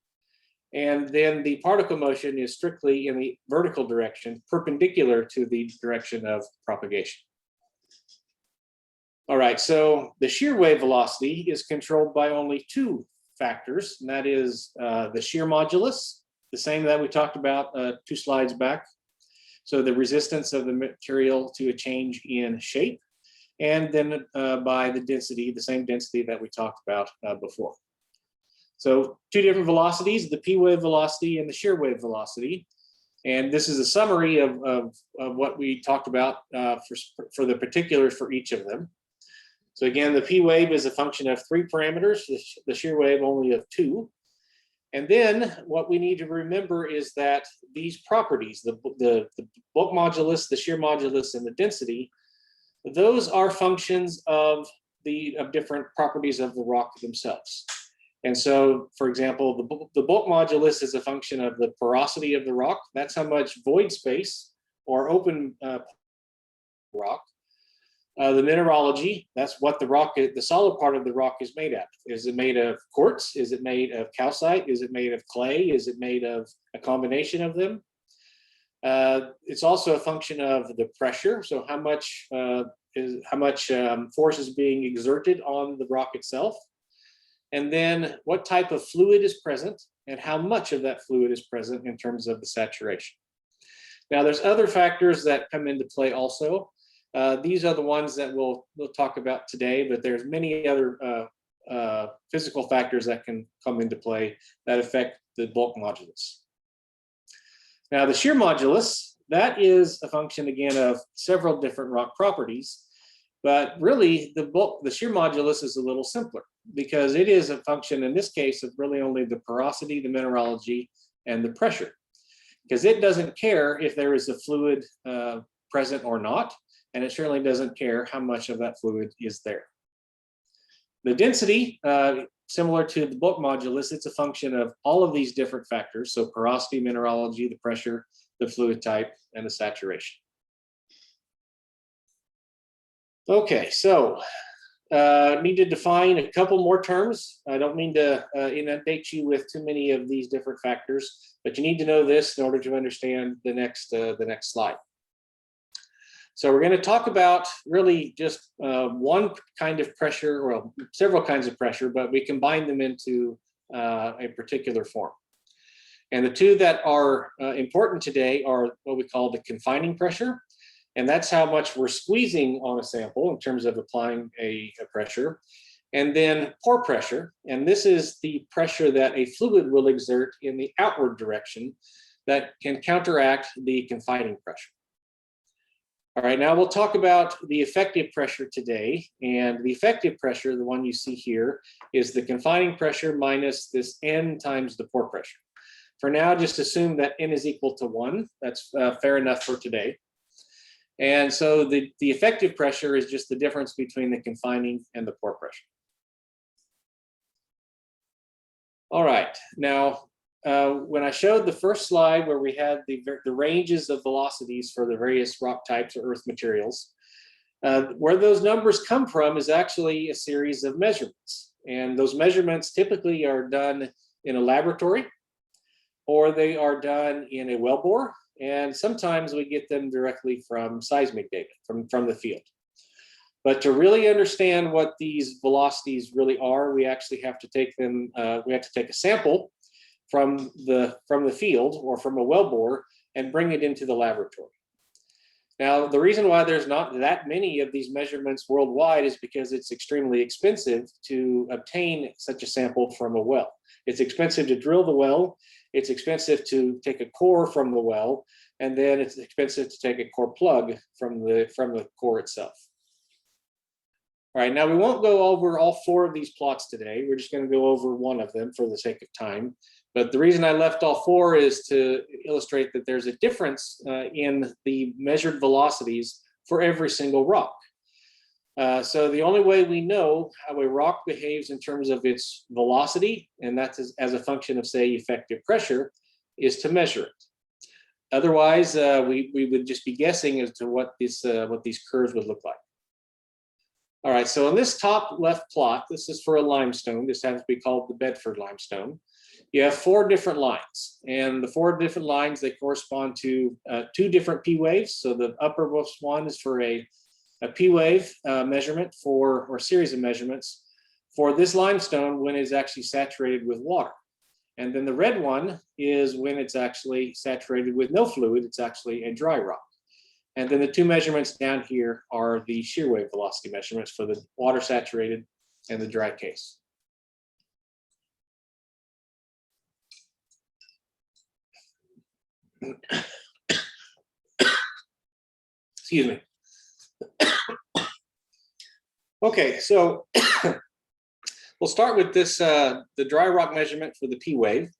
And then the particle motion is strictly in the vertical direction, perpendicular to the direction of propagation. All right, so the shear wave velocity is controlled by only 2 factors, and that is the shear modulus, the same that we talked about 2 slides back. So the resistance of the material to a change in shape. and then by the density, the same density that we talked about before. So two different velocities, the P wave velocity and the shear wave velocity. And this is a summary of what we talked about for the particulars for each of them. So again, the P wave is a function of 3 parameters, the shear wave only of 2. And then what we need to remember is that these properties, the bulk modulus, the shear modulus, and the density, those are functions of different properties of the rock themselves. And so, for example, the bulk modulus is a function of the porosity of the rock. That's how much void space or open rock. The mineralogy, that's what the rock, the solid part of the rock is made of. Is it made of quartz? Is it made of calcite? Is it made of clay? Is it made of a combination of them? It's also a function of the pressure. So how much force is being exerted on the rock itself? And then what type of fluid is present and how much of that fluid is present in terms of the saturation. Now there's other factors that come into play also. These are the ones that we'll talk about today, but there's many other physical factors that can come into play that affect the bulk modulus. Now the shear modulus, that is a function again of several different rock properties, but really the shear modulus is a little simpler because it is a function in this case of really only the porosity, the mineralogy, and the pressure, because it doesn't care if there is a fluid present or not, and it certainly doesn't care how much of that fluid is there. The density, similar to the bulk modulus, it's a function of all of these different factors, so porosity, mineralogy, the pressure, the fluid type, and the saturation. Okay, so need to define a couple more terms. I don't mean to inundate you with too many of these different factors, but you need to know this in order to understand the next slide. So we're going to talk about really just one kind of pressure, well, several kinds of pressure, but we combine them into a particular form. And the two that are important today are what we call the confining pressure. And that's how much we're squeezing on a sample in terms of applying a pressure. And then pore pressure. And this is the pressure that a fluid will exert in the outward direction that can counteract the confining pressure. All right, now we'll talk about the effective pressure today. And the effective pressure, the one you see here, is the confining pressure minus this N times the pore pressure. For now, just assume that N is equal to 1. That's fair enough for today. And so the effective pressure is just the difference between the confining and the pore pressure. All right, now when I showed the first slide where we had the ranges of velocities for the various rock types or earth materials, where those numbers come from is actually a series of measurements. And those measurements typically are done in a laboratory, or they are done in a wellbore. And sometimes we get them directly from seismic data, from the field. But to really understand what these velocities really are, we actually have to take them, we have to take a sample from the field or from a wellbore and bring it into the laboratory. Now, the reason why there's not that many of these measurements worldwide is because it's extremely expensive to obtain such a sample from a well. It's expensive to drill the well. It's expensive to take a core from the well, and then it's expensive to take a core plug from the core itself. All right, now we won't go over all 4 of these plots today. We're just going to go over one of them for the sake of time. But the reason I left all 4 is to illustrate that there's a difference in the measured velocities for every single rock. So the only way we know how a rock behaves in terms of its velocity, and that's as a function of, say, effective pressure, is to measure it. Otherwise, we would just be guessing as to what these curves would look like. All right, so on this top left plot, this is for a limestone. This happens to be called the Bedford limestone. You have 4 different lines, and the 4 different lines, they correspond to 2 different P waves. So the uppermost one is for a P wave measurement or series of measurements for this limestone when it's actually saturated with water. And then the red one is when it's actually saturated with no fluid, it's actually a dry rock. And then the two measurements down here are the shear wave velocity measurements for the water saturated and the dry case. Excuse me. Okay, so we'll start with this, the dry rock measurement for the P wave.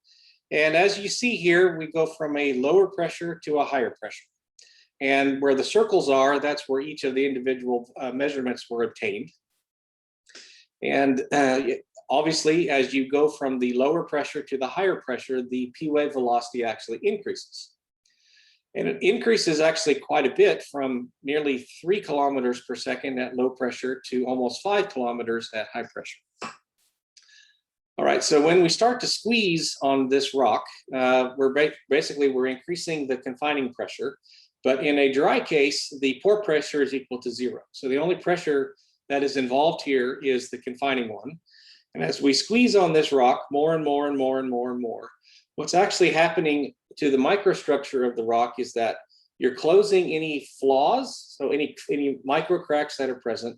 And as you see here, we go from a lower pressure to a higher pressure. And where the circles are, that's where each of the individual measurements were obtained. And obviously, as you go from the lower pressure to the higher pressure, the P wave velocity actually increases. And it increases actually quite a bit, from nearly 3 kilometers per second at low pressure to almost 5 kilometers at high pressure. All right, so when we start to squeeze on this rock, we're increasing the confining pressure, but in a dry case, the pore pressure is equal to 0. So the only pressure that is involved here is the confining one. And as we squeeze on this rock more and more and more and more and more, what's actually happening to the microstructure of the rock is that you're closing any flaws, so any micro cracks that are present,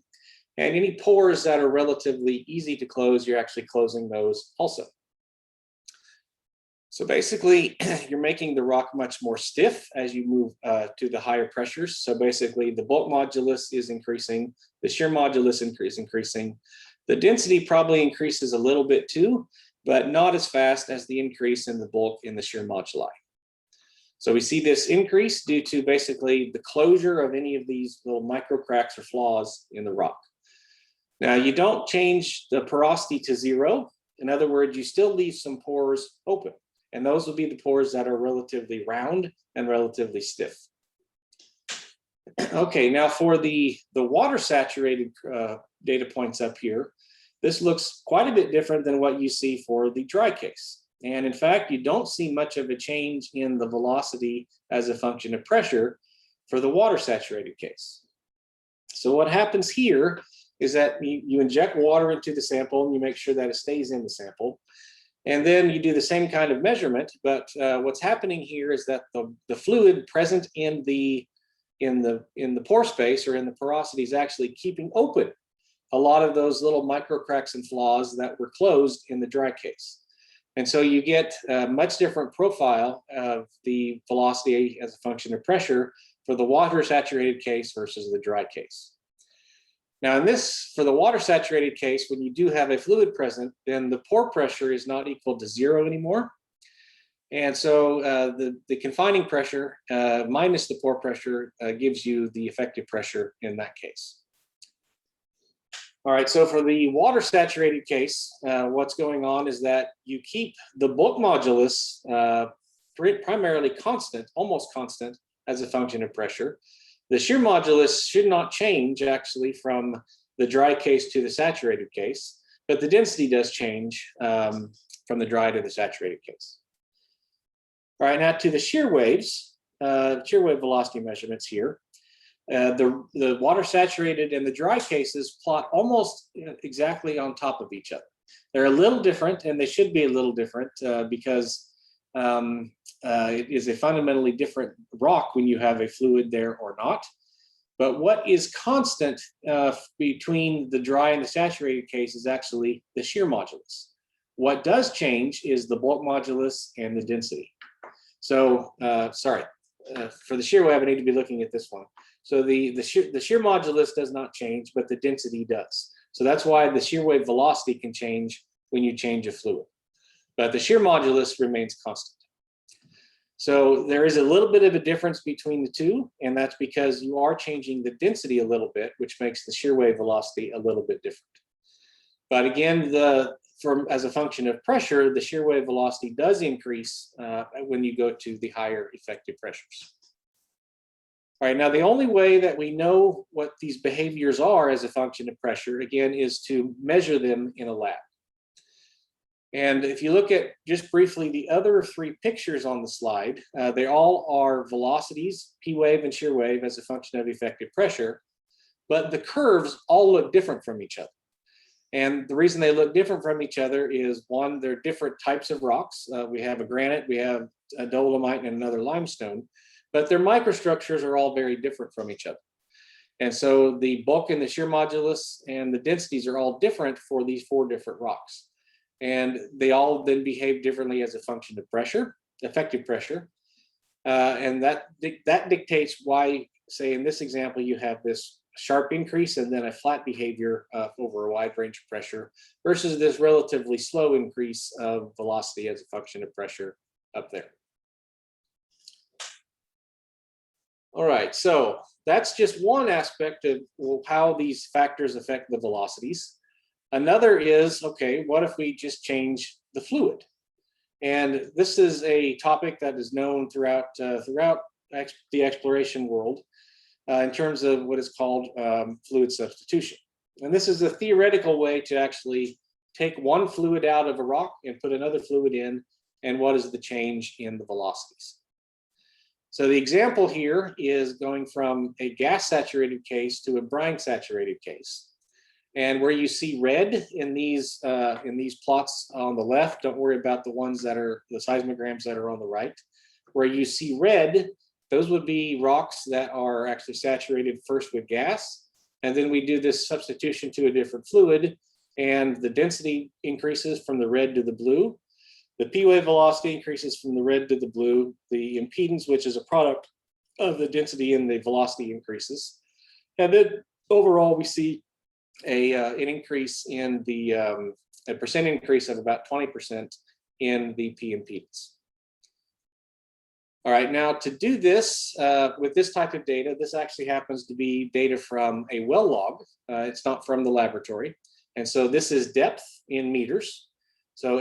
and any pores that are relatively easy to close, you're actually closing those also. So basically, you're making the rock much more stiff as you move to the higher pressures. So basically, the bulk modulus is increasing, the shear modulus is increasing. The density probably increases a little bit too, but not as fast as the increase in the bulk in the shear moduli. So we see this increase due to basically the closure of any of these little micro cracks or flaws in the rock. Now, you don't change the porosity to 0. In other words, you still leave some pores open, and those will be the pores that are relatively round and relatively stiff. Okay, now for the water saturated data points up here, this looks quite a bit different than what you see for the dry case. And in fact, you don't see much of a change in the velocity as a function of pressure for the water saturated case. So what happens here is that you inject water into the sample and you make sure that it stays in the sample. And then you do the same kind of measurement, but what's happening here is that the fluid present in the pore space or in the porosity is actually keeping open a lot of those little micro cracks and flaws that were closed in the dry case. And so you get a much different profile of the velocity as a function of pressure for the water saturated case versus the dry case. Now in this, for the water saturated case, when you do have a fluid present, then the pore pressure is not equal to 0 anymore. And so the confining pressure minus the pore pressure gives you the effective pressure in that case. All right, so for the water saturated case, what's going on is that you keep the bulk modulus primarily constant, almost constant as a function of pressure. The shear modulus should not change actually from the dry case to the saturated case, but the density does change from the dry to the saturated case. All right, now to the shear waves, shear wave velocity measurements here. The water saturated and the dry cases plot almost exactly on top of each other. They're a little different, and they should be a little different because it is a fundamentally different rock when you have a fluid there or not. But what is constant between the dry and the saturated case is actually the shear modulus. What does change is the bulk modulus and the density. So, for the shear wave, I need to be looking at this one. So the shear modulus does not change, but the density does. So that's why the shear wave velocity can change when you change a fluid. But the shear modulus remains constant. So there is a little bit of a difference between the two, and that's because you are changing the density a little bit, which makes the shear wave velocity a little bit different. But again, as a function of pressure, the shear wave velocity does increase when you go to the higher effective pressures. All right, now the only way that we know what these behaviors are as a function of pressure, again, is to measure them in a lab. And if you look at just briefly the other 3 pictures on the slide, they all are velocities, P wave and shear wave as a function of effective pressure, but the curves all look different from each other. And the reason they look different from each other is, one, they're different types of rocks. We have a granite, we have a dolomite, and another limestone. but their microstructures are all very different from each other. And so the bulk and the shear modulus and the densities are all different for these 4 different rocks. And they all then behave differently as a function of pressure, effective pressure. And that dictates why, say in this example, you have this sharp increase and then a flat behavior over a wide range of pressure versus this relatively slow increase of velocity as a function of pressure up there. All right, so that's just one aspect of how these factors affect the velocities. Another is, okay, what if we just change the fluid? And this is a topic that is known throughout the exploration world in terms of what is called fluid substitution. And this is a theoretical way to actually take one fluid out of a rock and put another fluid in, and what is the change in the velocities. So the example here is going from a gas saturated case to a brine saturated case. And where you see red in these plots on the left, don't worry about the ones that are the seismograms that are on the right. Where you see red, those would be rocks that are actually saturated first with gas. And then we do this substitution to a different fluid, and the density increases from the red to the blue. The P-wave velocity increases from the red to the blue. The impedance, which is a product of the density and the velocity, increases. And then overall, we see an increase in the, a percent increase of about 20% in the P impedance. All right, now to do this with this type of data, this actually happens to be data from a well log. It's not from the laboratory. And so this is depth in meters. So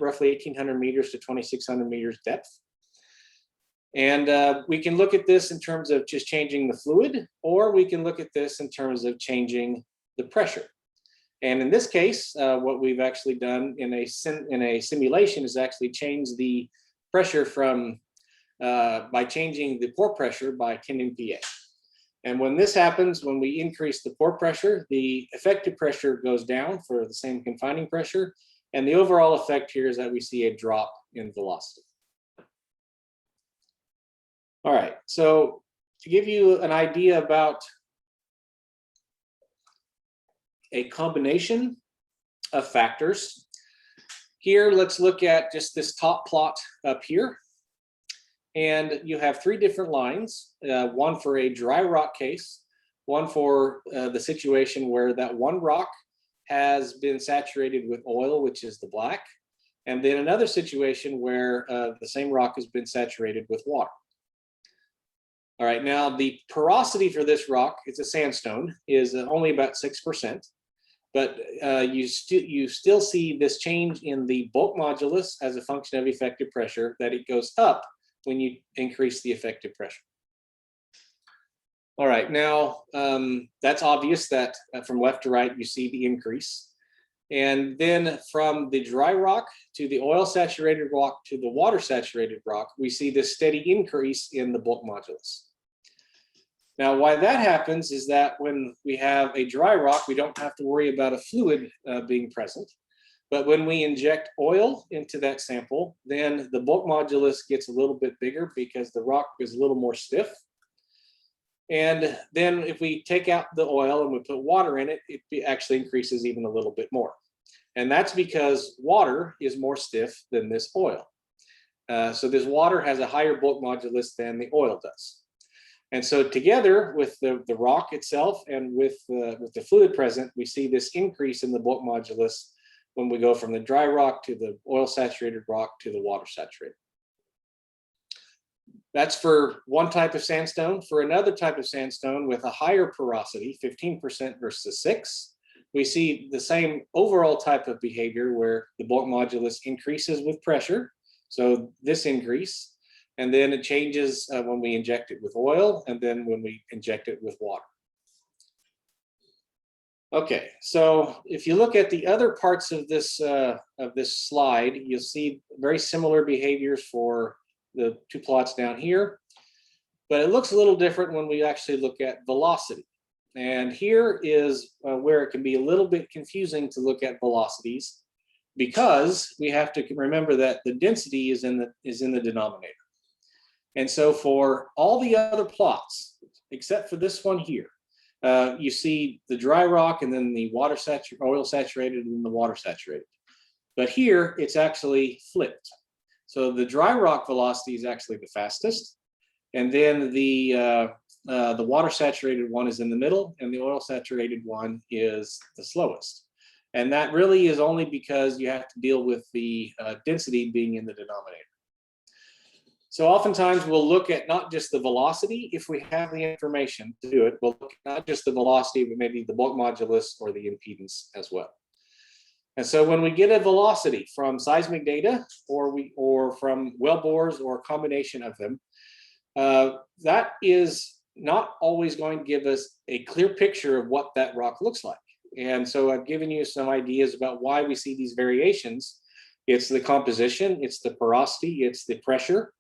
roughly 1,800 meters to 2,600 meters depth. And we can look at this in terms of just changing the fluid, or we can look at this in terms of changing the pressure. And in this case, what we've actually done in a simulation is actually change the pressure from, by changing the pore pressure by 10 MPa. And when this happens, when we increase the pore pressure, the effective pressure goes down for the same confining pressure. And the overall effect here is that we see a drop in velocity. All right, so to give you an idea about a combination of factors, here let's look at just this top plot up here. And you have 3 different lines, one for a dry rock case, one for the situation where that one rock has been saturated with oil, which is the black, and then another situation where the same rock has been saturated with water. All right, now the porosity for this rock, it's a sandstone, is only about 6%, but you still see this change in the bulk modulus as a function of effective pressure, that it goes up when you increase the effective pressure. All right, now that's obvious that from left to right, you see the increase. And then from the dry rock to the oil saturated rock to the water saturated rock, we see this steady increase in the bulk modulus. Now, why that happens is that when we have a dry rock, we don't have to worry about a fluid being present. But when we inject oil into that sample, then the bulk modulus gets a little bit bigger because the rock is a little more stiff. And then if we take out the oil and we put water in it, it actually increases even a little bit more. And that's because water is more stiff than this oil. So this water has a higher bulk modulus than the oil does. And so together with the rock itself and with the fluid present, we see this increase in the bulk modulus when we go from the dry rock to the oil saturated rock to the water saturated. That's for one type of sandstone. For another type of sandstone with a higher porosity, 15% versus 6%, we see the same overall type of behavior where the bulk modulus increases with pressure. So this increase, and then it changes when we inject it with oil, and then when we inject it with water. Okay, so if you look at the other parts of this slide, you'll see very similar behaviors for the 2 plots down here, but it looks a little different when we actually look at velocity. And here is where it can be a little bit confusing to look at velocities, because we have to remember that the density is in the denominator. And so for all the other plots, except for this one here, you see the dry rock and then the oil saturated and then the water saturated. But here it's actually flipped. So the dry rock velocity is actually the fastest. And then the water saturated one is in the middle and the oil saturated one is the slowest. And that really is only because you have to deal with the density being in the denominator. So oftentimes we'll look at not just the velocity, if we have the information to do it, we'll look at not just the velocity, but maybe the bulk modulus or the impedance as well. And so when we get a velocity from seismic data or from well bores or a combination of them, that is not always going to give us a clear picture of what that rock looks like. And so I've given you some ideas about why we see these variations. It's the composition, it's the porosity, it's the pressure,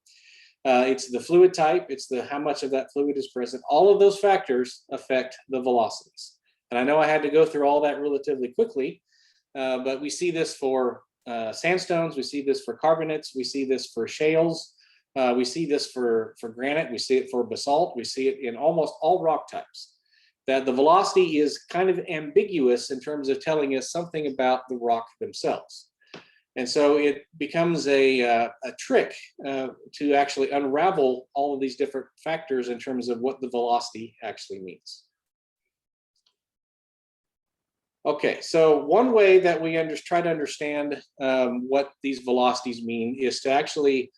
it's the fluid type, it's the how much of that fluid is present. All of those factors affect the velocities. And I know I had to go through all that relatively quickly, but we see this for sandstones, we see this for carbonates, we see this for shales, we see this for granite, we see it for basalt, we see it in almost all rock types. That the velocity is kind of ambiguous in terms of telling us something about the rock themselves. And so it becomes a trick to actually unravel all of these different factors in terms of what the velocity actually means. Okay, so one way that we try to understand what these velocities mean is to actually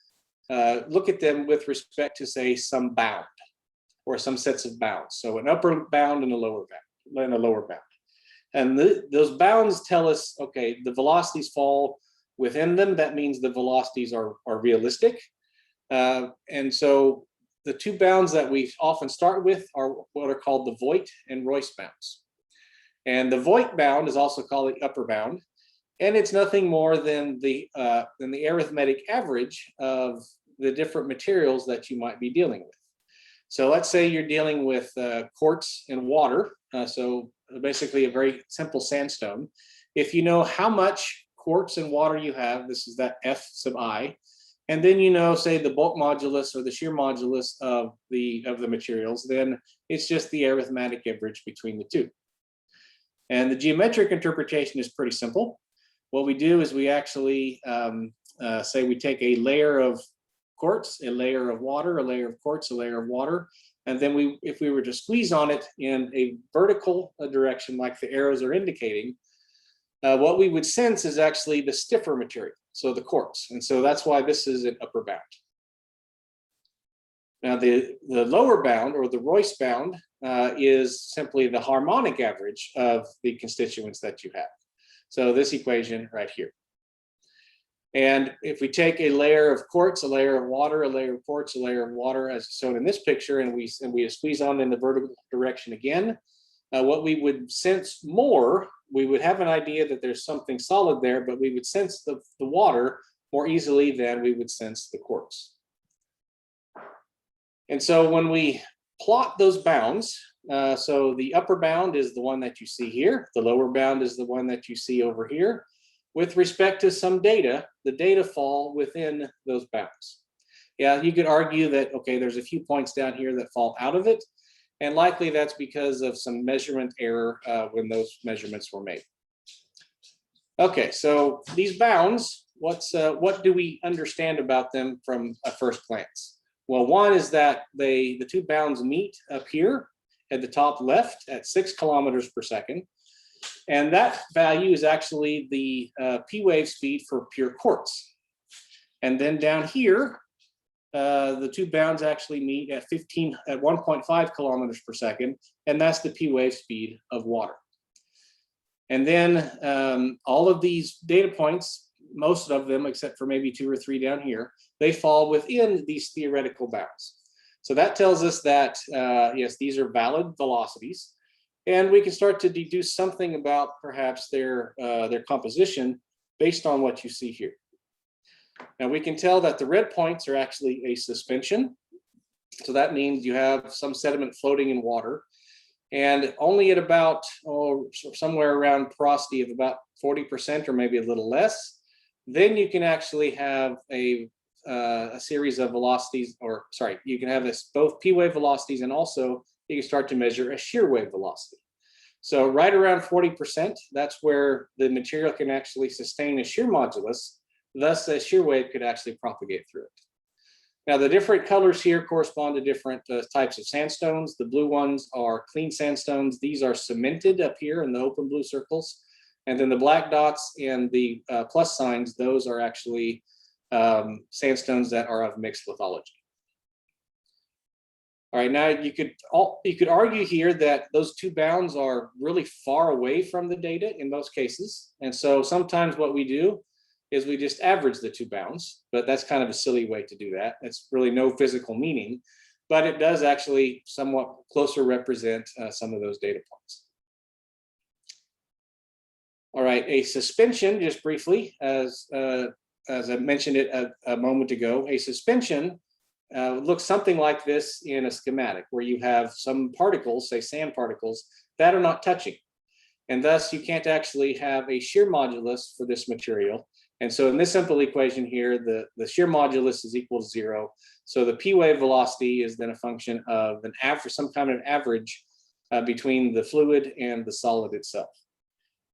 look at them with respect to, say, some bound or some sets of bounds. So an upper bound and a lower bound. And those bounds tell us, okay, the velocities fall within them. That means the velocities are realistic. And so the two bounds that we often start with are what are called the Voigt and Royce bounds. And the Voigt bound is also called the upper bound. And it's nothing more than the arithmetic average of the different materials that you might be dealing with. So let's say you're dealing with quartz and water. So basically a very simple sandstone. If you know how much quartz and water you have, this is that F sub I, and then you know, say, the bulk modulus or the shear modulus of the materials, then it's just the arithmetic average between the two. And the geometric interpretation is pretty simple. What we do is we actually say we take a layer of quartz, a layer of water, a layer of quartz, a layer of water, and then if we were to squeeze on it in a vertical direction like the arrows are indicating, what we would sense is actually the stiffer material, so the quartz. And so that's why this is an upper bound. Now the lower bound or the Royce bound is simply the harmonic average of the constituents that you have. So this equation right here. And if we take a layer of quartz, a layer of water, a layer of quartz, a layer of water, as shown in this picture, and we squeeze on in the vertical direction again, what we would sense more, we would have an idea that there's something solid there, but we would sense the water more easily than we would sense the quartz. And so when we plot those bounds, so the upper bound is the one that you see here, the lower bound is the one that you see over here. With respect to some data, the data fall within those bounds. Yeah, you could argue that, okay, there's a few points down here that fall out of it, and likely that's because of some measurement error when those measurements were made. Okay, so these bounds, what do we understand about them from a first glance? Well, one is that the two bounds meet up here at the top left at 6 kilometers per second. And that value is actually the P wave speed for pure quartz. And then down here, the two bounds actually meet at 1.5 kilometers per second, and that's the P wave speed of water. And then all of these data points, most of them, except for maybe 2 or 3 down here, they fall within these theoretical bounds. So that tells us that, yes, these are valid velocities. And we can start to deduce something about perhaps their composition based on what you see here. Now we can tell that the red points are actually a suspension. So that means you have some sediment floating in water. And only at about, somewhere around porosity of about 40% or maybe a little less, then you can actually have a a series of velocities, or sorry, you can have this both P wave velocities, and also you can start to measure a shear wave velocity. So right around 40%, that's where the material can actually sustain a shear modulus. Thus, a shear wave could actually propagate through it. Now, the different colors here correspond to different types of sandstones. The blue ones are clean sandstones. These are cemented up here in the open blue circles. And then the black dots and the plus signs, those are actually sandstones that are of mixed lithology. All right, now you could argue here that those two bounds are really far away from the data in most cases. And so sometimes what we do is we just average the two bounds, but that's kind of a silly way to do that. It's really no physical meaning, but it does actually somewhat closer represent some of those data points. All right, a suspension, just briefly, as I mentioned it a moment ago, a suspension looks something like this in a schematic, where you have some particles, say sand particles, that are not touching. And thus you can't actually have a shear modulus for this material. And so in this simple equation here, the shear modulus is equal to 0. So the P wave velocity is then a function of an average, some kind of average between the fluid and the solid itself.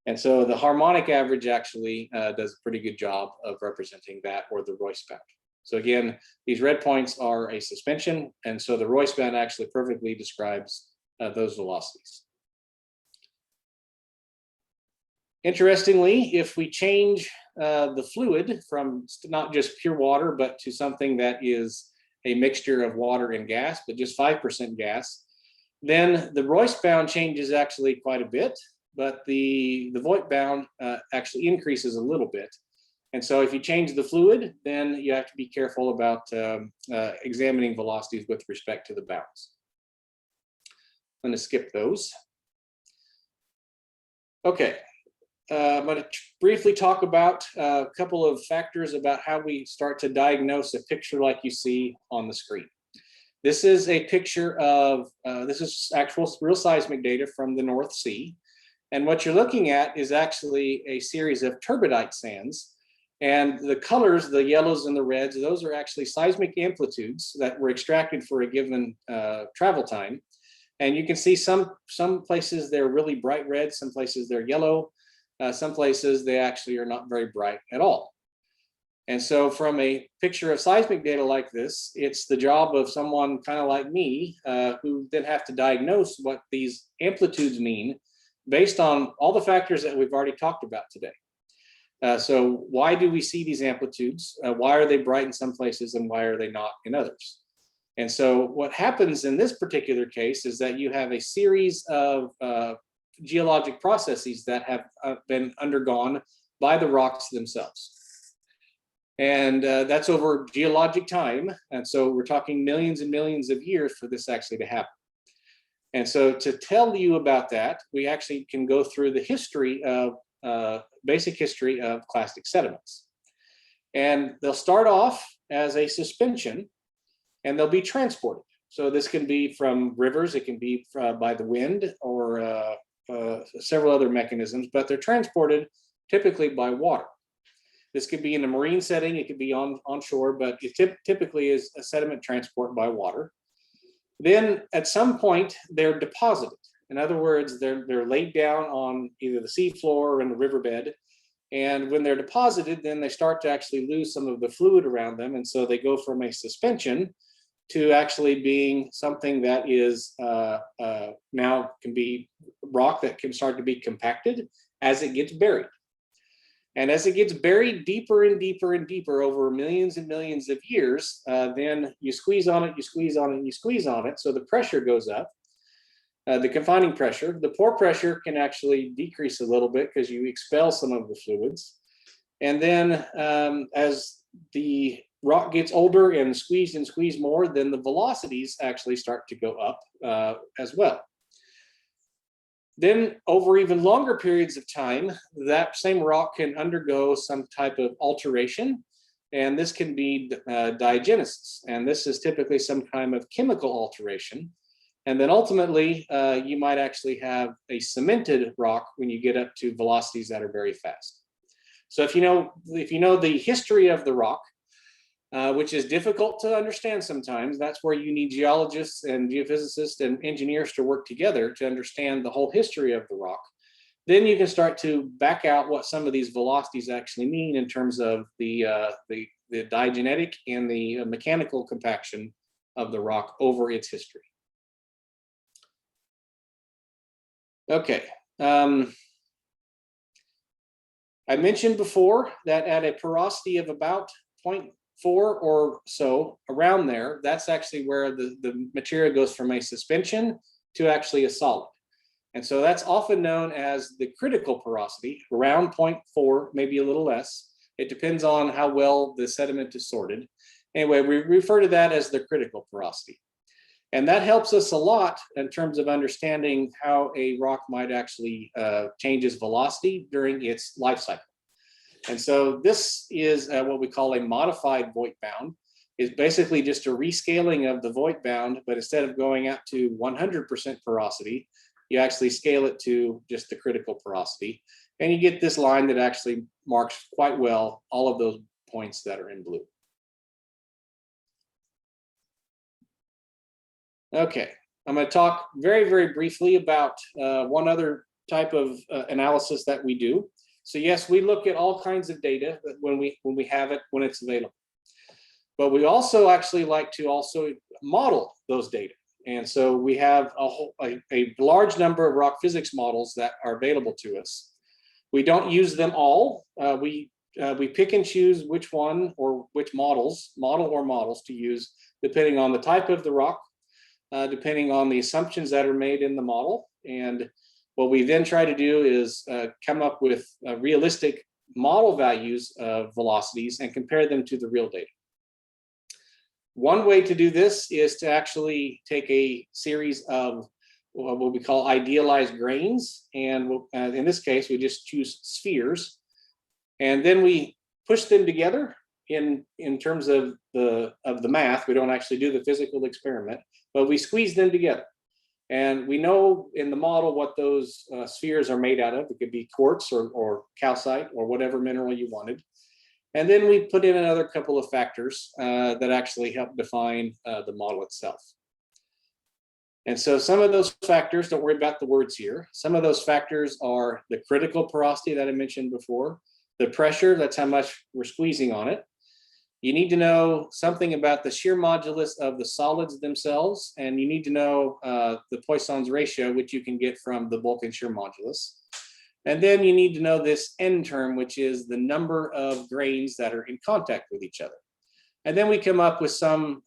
And so the harmonic average actually does a pretty good job of representing that, or the Royce bound. So again, these red points are a suspension. And so the Royce bound actually perfectly describes those velocities. Interestingly, if we change the fluid from not just pure water, but to something that is a mixture of water and gas, but just 5% gas, then the Royce bound changes actually quite a bit, but the Voigt bound actually increases a little bit. And so if you change the fluid, then you have to be careful about examining velocities with respect to the bounds. I'm going to skip those. Okay. I'm going to briefly talk about a couple of factors about how we start to diagnose a picture like you see on the screen. This is a picture of, this is actual real seismic data from the North Sea. And what you're looking at is actually a series of turbidite sands. And the colors, the yellows and the reds, those are actually seismic amplitudes that were extracted for a given travel time. And you can see some places they're really bright red, some places they're yellow. Some places they actually are not very bright at all. And so from a picture of seismic data like this, it's the job of someone kind of like me who then have to diagnose what these amplitudes mean based on all the factors that we've already talked about today. So why do we see these amplitudes? Why are they bright in some places and why are they not in others? And so what happens in this particular case is that you have a series of geologic processes that have been undergone by the rocks themselves. And that's over geologic time. And so we're talking millions and millions of years for this actually to happen. And so to tell you about that, we actually can go through the history of, basic history of clastic sediments. And they'll start off as a suspension and they'll be transported. So this can be from rivers, it can be by the wind, or several other mechanisms, but they're transported typically by water. This could be in a marine setting, it could be onshore, but it typically is a sediment transport by water. Then at some point, they're deposited. In other words, they're laid down on either the seafloor or in the riverbed. And when they're deposited, then they start to actually lose some of the fluid around them. And so they go from a suspension to actually being something that is now can be rock that can start to be compacted as it gets buried. And as it gets buried deeper and deeper and deeper over millions and millions of years, then you squeeze on it, you squeeze on it, and you squeeze on it. So the pressure goes up, the confining pressure. The pore pressure can actually decrease a little bit because you expel some of the fluids. And then as the rock gets older and squeezed more, then the velocities actually start to go up as well. Then over even longer periods of time, that same rock can undergo some type of alteration, and this can be diagenesis. And this is typically some kind of chemical alteration. And then ultimately, you might actually have a cemented rock when you get up to velocities that are very fast. So if you know the history of the rock, which is difficult to understand sometimes. That's where you need geologists and geophysicists and engineers to work together to understand the whole history of the rock. Then you can start to back out what some of these velocities actually mean in terms of the diagenetic and the mechanical compaction of the rock over its history. Okay. I mentioned before that at a porosity of about 0.4 or so, around there, that's actually where the material goes from a suspension to actually a solid. And so that's often known as the critical porosity, around 0.4, maybe a little less. It depends on how well the sediment is sorted. Anyway, we refer to that as the critical porosity. And that helps us a lot in terms of understanding how a rock might actually change its velocity during its life cycle. And so this is what we call a modified Voigt bound. It's basically just a rescaling of the Voigt bound, but instead of going out to 100% porosity, you actually scale it to just the critical porosity. And you get this line that actually marks quite well all of those points that are in blue. Okay, I'm going to talk very, very briefly about one other type of analysis that we do. So yes, we look at all kinds of data when we have it, when it's available. But we also actually like to also model those data. And so we have a large number of rock physics models that are available to us. We don't use them all. We pick and choose which one or which models to use, depending on the type of the rock, depending on the assumptions that are made in the model. And what we then try to do is come up with realistic model values of velocities and compare them to the real data. One way to do this is to actually take a series of what we call idealized grains. And in this case, we just choose spheres. And then we push them together in terms of the math. We don't actually do the physical experiment, but we squeeze them together. And we know in the model what those spheres are made out of. It could be quartz or calcite or whatever mineral you wanted. And then we put in another couple of factors that actually help define the model itself. And so some of those factors, don't worry about the words here. Some of those factors are the critical porosity that I mentioned before, the pressure, that's how much we're squeezing on it. You need to know something about the shear modulus of the solids themselves, and you need to know the Poisson's ratio, which you can get from the bulk and shear modulus. And then you need to know this N term, which is the number of grains that are in contact with each other. And then we come up with some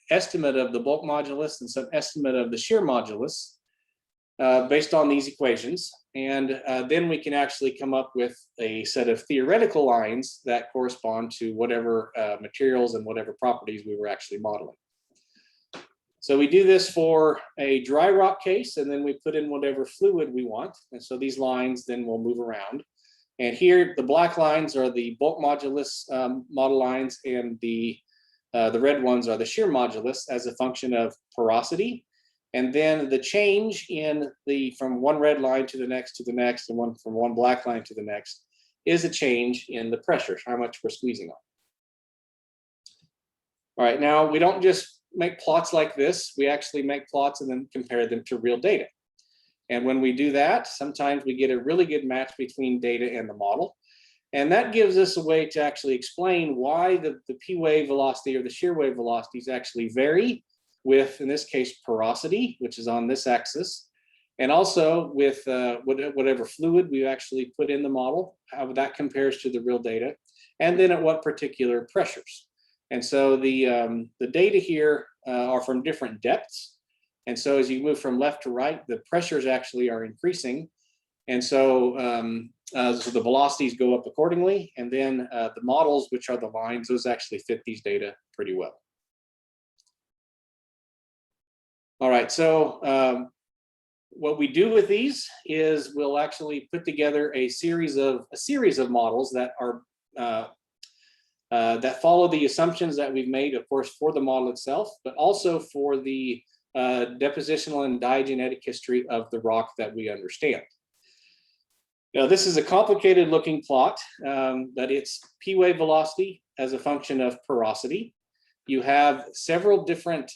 estimate of the bulk modulus and some estimate of the shear modulus based on these equations. And then we can actually come up with a set of theoretical lines that correspond to whatever materials and whatever properties we were actually modeling. So we do this for a dry rock case, and then we put in whatever fluid we want. And so these lines then will move around. And here, the black lines are the bulk modulus model lines, and the red ones are the shear modulus as a function of porosity. And then the change in from one red line to the next, and from one black line to the next is a change in the pressure, how much we're squeezing on. All right, now we don't just make plots like this. We actually make plots and then compare them to real data. And when we do that, sometimes we get a really good match between data and the model. And that gives us a way to actually explain why the P wave velocity or the shear wave velocities actually vary with, in this case, porosity, which is on this axis, and also with whatever fluid we actually put in the model, how that compares to the real data, and then at what particular pressures. And so the data here are from different depths. And so as you move from left to right, the pressures actually are increasing. And so, so the velocities go up accordingly. And then the models, which are the lines, those actually fit these data pretty well. All right, so what we do with these is we'll actually put together a series of models that are that follow the assumptions that we've made, of course, for the model itself, but also for the depositional and diagenetic history of the rock that we understand. Now, this is a complicated looking plot, but it's P wave velocity, as a function of porosity. You have several different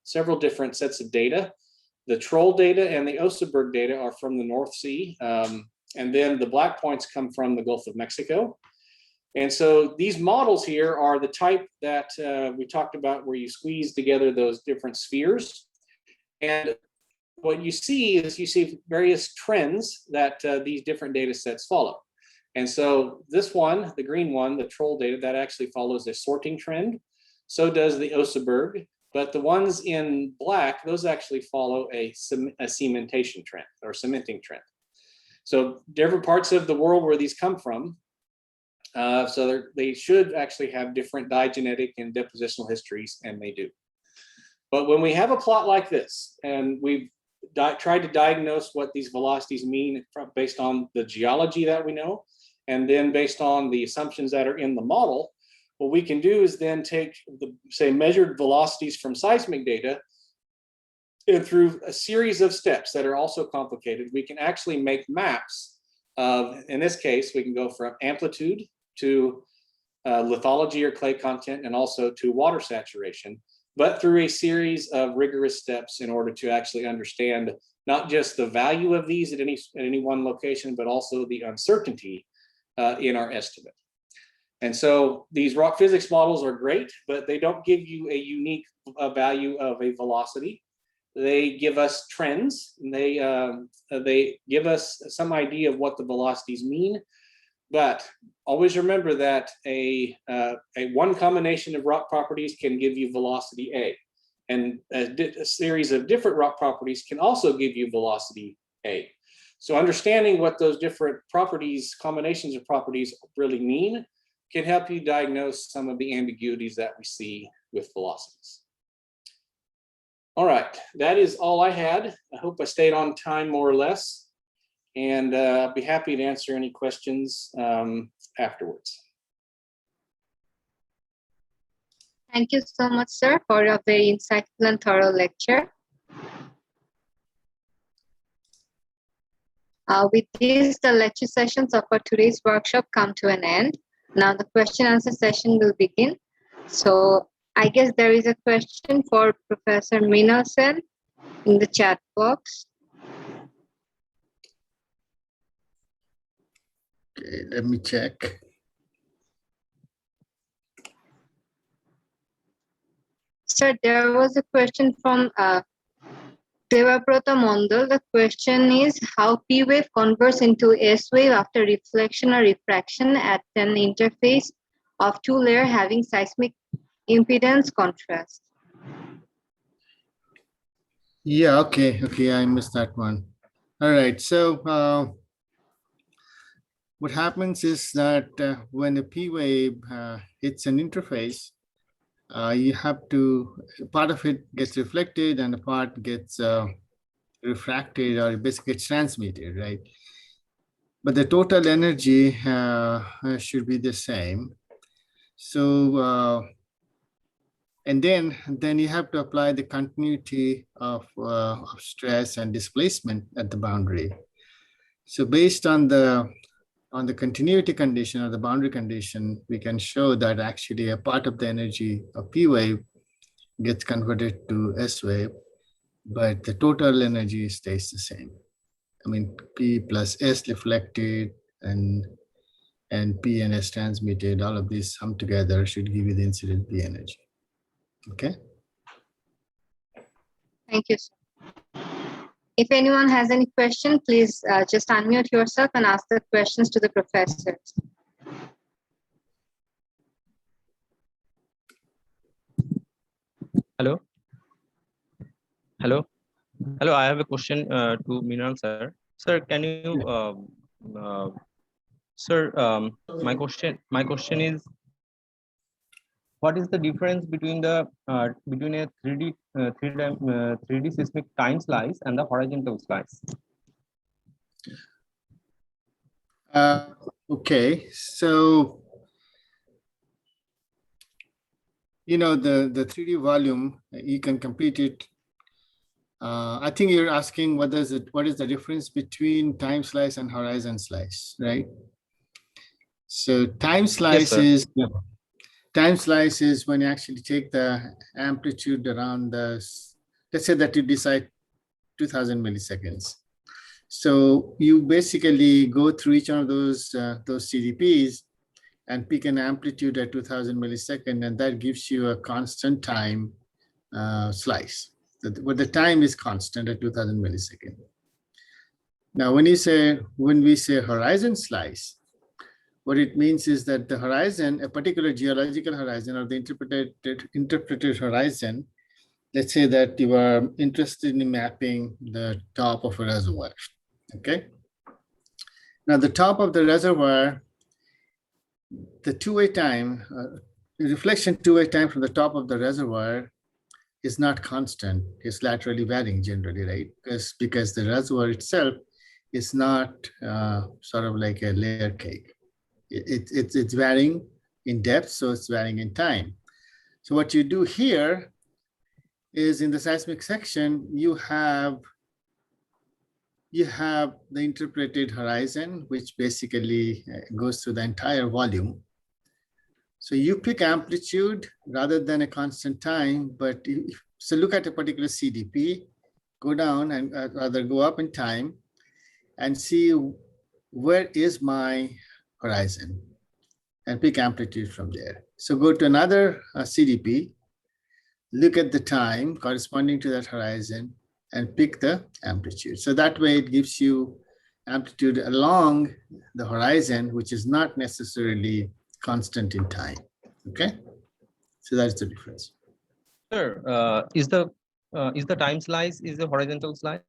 sets of data. The Troll data and the Oseberg data are from the North Sea, and then the black points come from the Gulf of Mexico. And so these models here are the type that we talked about, where you squeeze together those different spheres. And what you see is various trends that these different data sets follow. And so this one, the green one, the Troll data, that actually follows a sorting trend. So does the Oseberg, but the ones in black, those actually follow a cementation trend or cementing trend. So different parts of the world where these come from. So they should actually have different diagenetic and depositional histories, and they do. But when we have a plot like this, and we've tried to diagnose what these velocities mean based on the geology that we know, and then based on the assumptions that are in the model, what we can do is then take the, say, measured velocities from seismic data, and through a series of steps that are also complicated, we can actually make maps of, in this case, we can go from amplitude to lithology or clay content, and also to water saturation, but through a series of rigorous steps in order to actually understand not just the value of these at any one location, but also the uncertainty in our estimate. And so these rock physics models are great, but they don't give you a unique value of a velocity. They give us trends, and they give us some idea of what the velocities mean. But always remember that a one combination of rock properties can give you velocity A, and a series of different rock properties can also give you velocity A. So understanding what those different properties, combinations of properties really mean, can help you diagnose some of the ambiguities that we see with velocities. All right, that is all I had. I hope I stayed on time more or less, and I'll be happy to answer any questions afterwards. Thank you so much, sir, for a very insightful and thorough lecture. With this, the lecture sessions of our today's workshop come to an end. Now the question answer session will begin. So I guess there is a question for Professor Mrinal Sen in the chat box. Okay, let me check. Sir, there was a question from Devabrata Mondal. The question is how P wave converts into S wave after reflection or refraction at an interface of two layers having seismic impedance contrast. Yeah, okay, I missed that one. All right, so what happens is that when a P wave hits an interface, you have to, part of it gets reflected and a part gets refracted, or basically gets transmitted, right? But the total energy should be the same. So, and then you have to apply the continuity of stress and displacement at the boundary. So based on the continuity condition or the boundary condition, we can show that actually a part of the energy of P wave gets converted to S wave, but the total energy stays the same. I mean, P plus S reflected and P and S transmitted, all of these sum together should give you the incident P energy. Okay. Thank you, sir. If anyone has any question, please just unmute yourself and ask the questions to the professors. Hello. I have a question to Mrinal sir. Sir, can you, my question is, what is the difference between the between a 3D seismic time slice and the horizontal slice? Okay, so you know the 3D volume, you can complete it. I think you're asking what is the difference between time slice and horizon slice, right? So time slice is Time slice is when you actually take the amplitude around the, let's say that you decide 2000 milliseconds. So you basically go through each one of those CDPs and pick an amplitude at 2000 millisecond, and that gives you a constant time slice. But the time is constant at 2000 millisecond. Now, when we say horizon slice, what it means is that the horizon, a particular geological horizon or the interpreted horizon, let's say that you are interested in mapping the top of a reservoir, okay? Now, the top of the reservoir, the two-way time, the reflection two-way time from the top of the reservoir is not constant. It's laterally varying generally, right? Because the reservoir itself is not sort of like a layer cake. It's varying in depth, so it's varying in time. So what you do here is in the seismic section, you have the interpreted horizon, which basically goes through the entire volume. So you pick amplitude rather than a constant time, but so look at a particular CDP, go down and rather go up in time and see where is my horizon and pick amplitude from there. So go to another CDP, look at the time corresponding to that horizon and pick the amplitude. So that way it gives you amplitude along the horizon, which is not necessarily constant in time, okay? So that's the difference. Sir, is the time slice is the horizontal slice?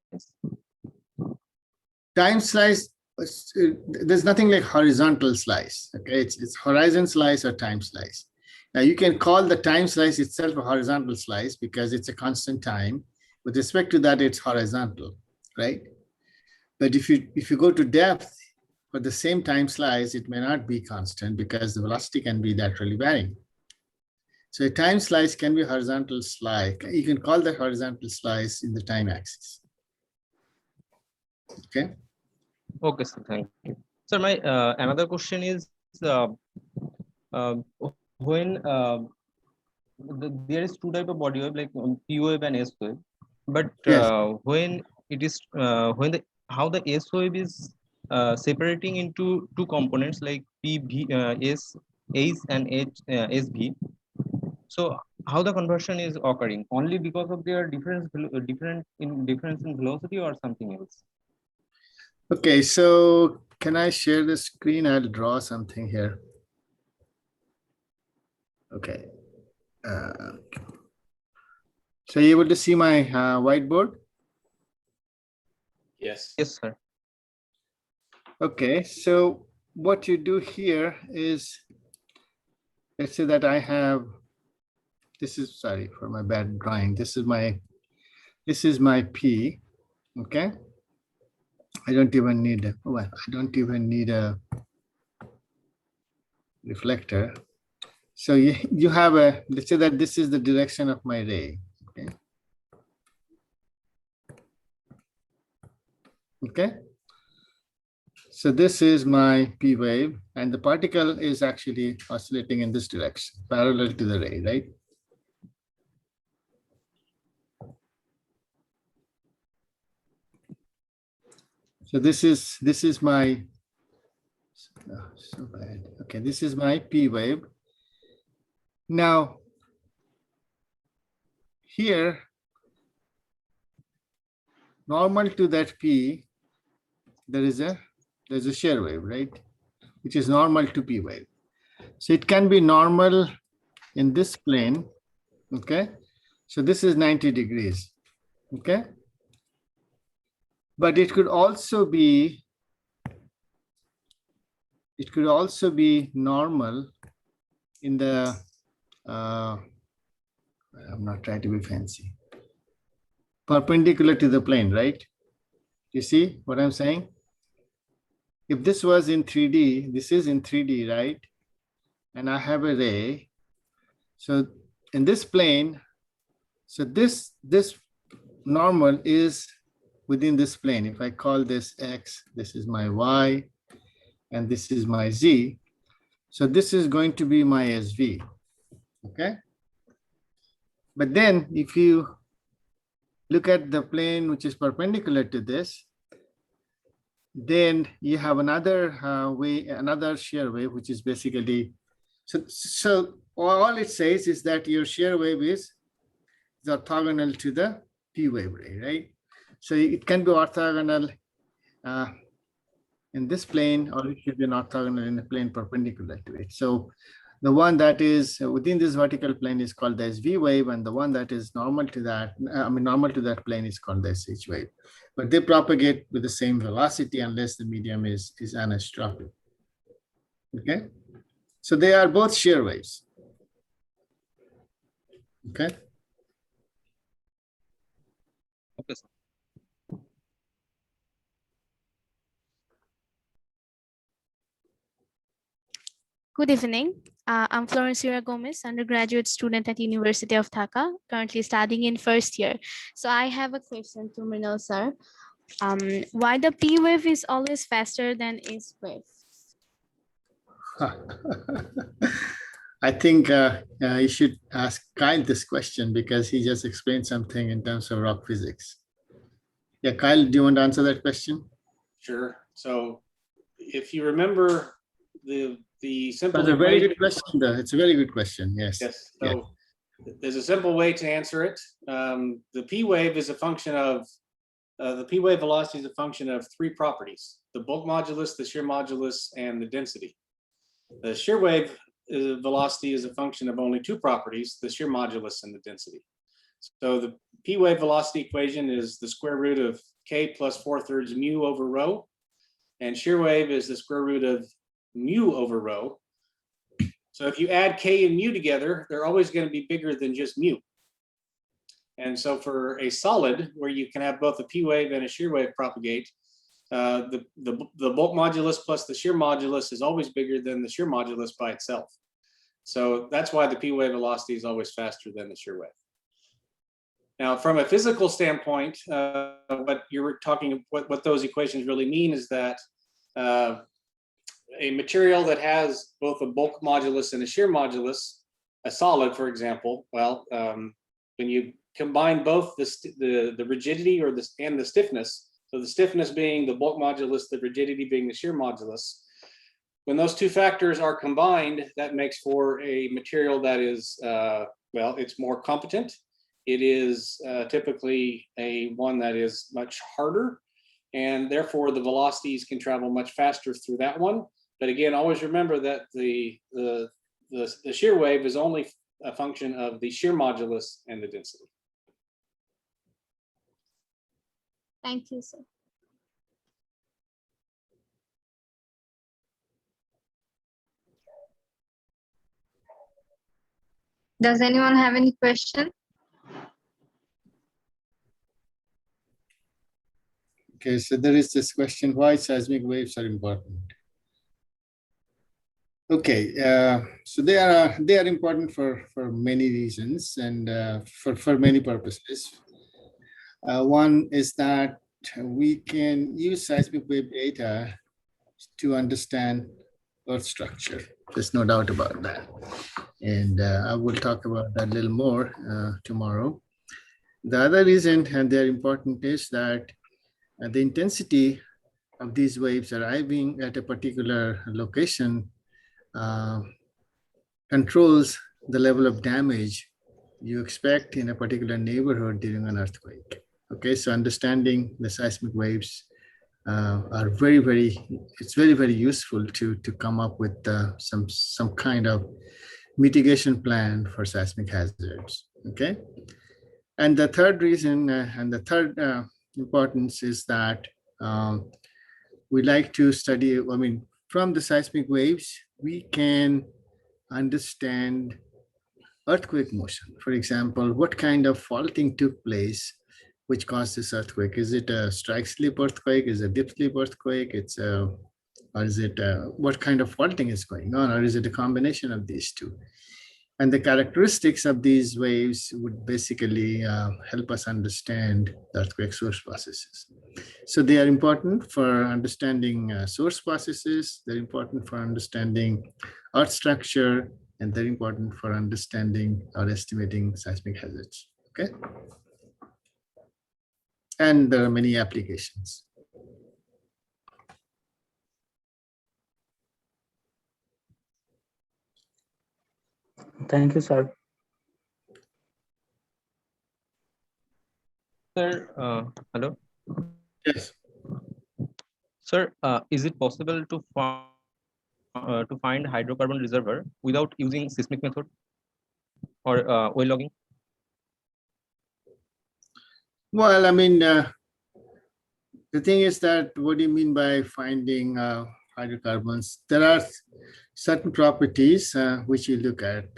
Time slice, there's nothing like horizontal slice, okay? It's horizon slice or time slice. Now you can call the time slice itself a horizontal slice because it's a constant time. With respect to that, it's horizontal, right? But if you go to depth for the same time slice, it may not be constant because the velocity can be laterally varying. So a time slice can be horizontal slice. You can call that horizontal slice in the time axis. Okay. Okay, sir. Thank you. Sir, my another question is when there is two type of body wave, like P wave and S wave, but Yes. when it is how the S wave is separating into two components like S and SV. So how the conversion is occurring? Only because of their difference in velocity or something else? Okay, so can I share the screen? I'll draw something here. Okay. So you able to see my whiteboard? Yes. Yes, sir. Okay, so what you do here is, let's say that I have, this is, sorry for my bad drawing. This is my P, okay? I don't even need a reflector. So you have let's say that this is the direction of my ray, okay? Okay. So this is my P wave, and the particle is actually oscillating in this direction, parallel to the ray, right? So this is my, oh, so bad. Okay, this is my P wave. Now, here, normal to that P, there's a shear wave, right? Which is normal to P wave. So it can be normal in this plane, okay? So this is 90 degrees, okay? But it could also be normal in the, I'm not trying to be fancy, perpendicular to the plane, right? You see what I'm saying? If this was in 3D, this is in 3D, right? And I have a ray. So in this plane, so this normal is within this plane. If I call this X, this is my Y, and this is my Z. So this is going to be my SV, okay? But then if you look at the plane which is perpendicular to this, then you have another another shear wave, which is basically, so all it says is that your shear wave is orthogonal to the P wave ray, right? So it can be orthogonal in this plane, or it should be an orthogonal in a plane perpendicular to it. So the one that is within this vertical plane is called the SV wave, and the one that is normal to that, normal to that plane is called the SH wave. But they propagate with the same velocity unless the medium is anisotropic. Okay, so they are both shear waves. Okay. Okay, sir. Good evening. I'm Florencia Gomez, undergraduate student at University of Dhaka, currently studying in first year. So I have a question to Mrinal sir. Why the P wave is always faster than S wave? I think you should ask Kyle this question because he just explained something in terms of rock physics. Yeah, Kyle, do you want to answer that question? Sure. So if you remember the simple That's a very equation- good question, though. It's a very good question. Yes. Yes. So there's a simple way to answer it. The P wave is a function of the P wave velocity is a function of three properties: the bulk modulus, the shear modulus, and the density. The shear wave velocity is a function of only two properties: the shear modulus and the density. So the P wave velocity equation is the square root of K plus 4/3 mu over rho, and shear wave is the square root of mu over rho. So if you add K and mu together, they're always going to be bigger than just mu. And so for a solid where you can have both a P wave and a shear wave propagate, the bulk modulus plus the shear modulus is always bigger than the shear modulus by itself. So that's why the P wave velocity is always faster than the shear wave. Now, from a physical standpoint, what you're talking, what those equations really mean is that a material that has both a bulk modulus and a shear modulus, a solid, for example, well, when you combine both the rigidity and the stiffness, so the stiffness being the bulk modulus, the rigidity being the shear modulus, when those two factors are combined, that makes for a material that is, well, it's more competent. It is typically one that is much harder, and therefore the velocities can travel much faster through that one. But again, always remember that the shear wave is only a function of the shear modulus and the density. Thank you, sir. Does anyone have any question? Okay, so there is this question: why seismic waves are important? Okay, so they are important for many reasons and for many purposes. One is that we can use seismic wave data to understand Earth structure. There's no doubt about that. And I will talk about that a little more tomorrow. The other reason, and they're important, is that the intensity of these waves arriving at a particular location controls the level of damage you expect in a particular neighborhood during an earthquake. Okay, so understanding the seismic waves are it's very useful to come up with some kind of mitigation plan for seismic hazards. Okay, and the third reason and the third importance is that we like to study, I mean, from the seismic waves, we can understand earthquake motion. For example, what kind of faulting took place which caused this earthquake? Is it a strike slip earthquake? Is it a dip slip earthquake? Or is it what kind of faulting is going on? Or is it a combination of these two? And the characteristics of these waves would basically help us understand the earthquake source processes. So they are important for understanding source processes. They're important for understanding earth structure. and they're important for understanding or estimating seismic hazards. Okay. And there are many applications. Thank you, sir. Sir, hello. Yes. Sir, is it possible to find hydrocarbon reservoir without using seismic method or well logging? Well, I mean, the thing is that what do you mean by finding hydrocarbons? There are certain properties which you look at.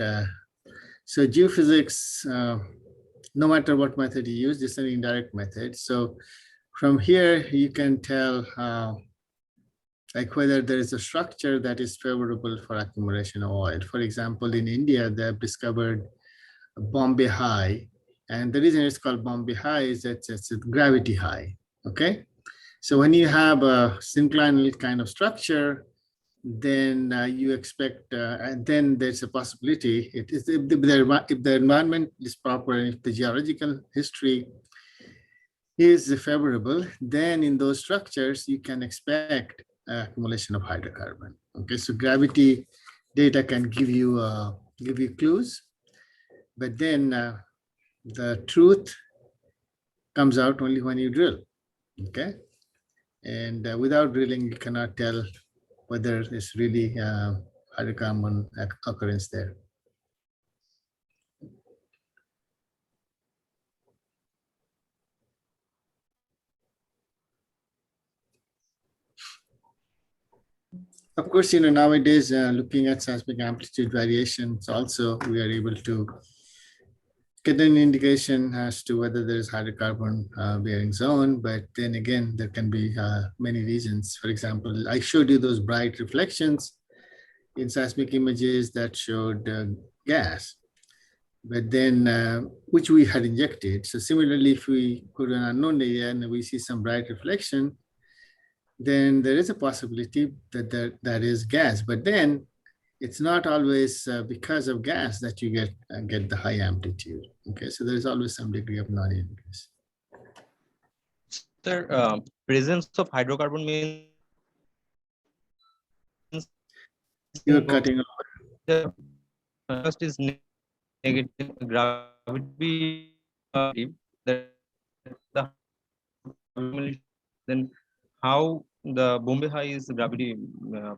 So geophysics, no matter what method you use, this is an indirect method. So from here, you can tell like whether there is a structure that is favorable for accumulation of oil. For example, in India, they have discovered Bombay High. And the reason it's called Bombay High is that it's a gravity high, okay? So when you have a synclinal kind of structure, then you expect, and then there's a possibility, if the environment is proper and if the geological history is favorable, then in those structures, you can expect accumulation of hydrocarbon. Okay, so gravity data can give you clues, but then the truth comes out only when you drill. Okay, and without drilling, you cannot tell whether it's really hydrocarbon occurrence there. Of course, nowadays, looking at seismic amplitude variations, also we are able to get an indication as to whether there is hydrocarbon bearing zone. But then again, there can be many reasons. For example, I showed you those bright reflections in seismic images that showed gas, but then which we had injected. So similarly, if we go to an unknown area and we see some bright reflection, then there is a possibility that that is gas. But then it's not always because of gas that you get the high amplitude. Okay, so there's always some degree of non-gas. Sir, presence of hydrocarbon means you're cutting off. The first is negative gravity. Then how the Bombay High is gravity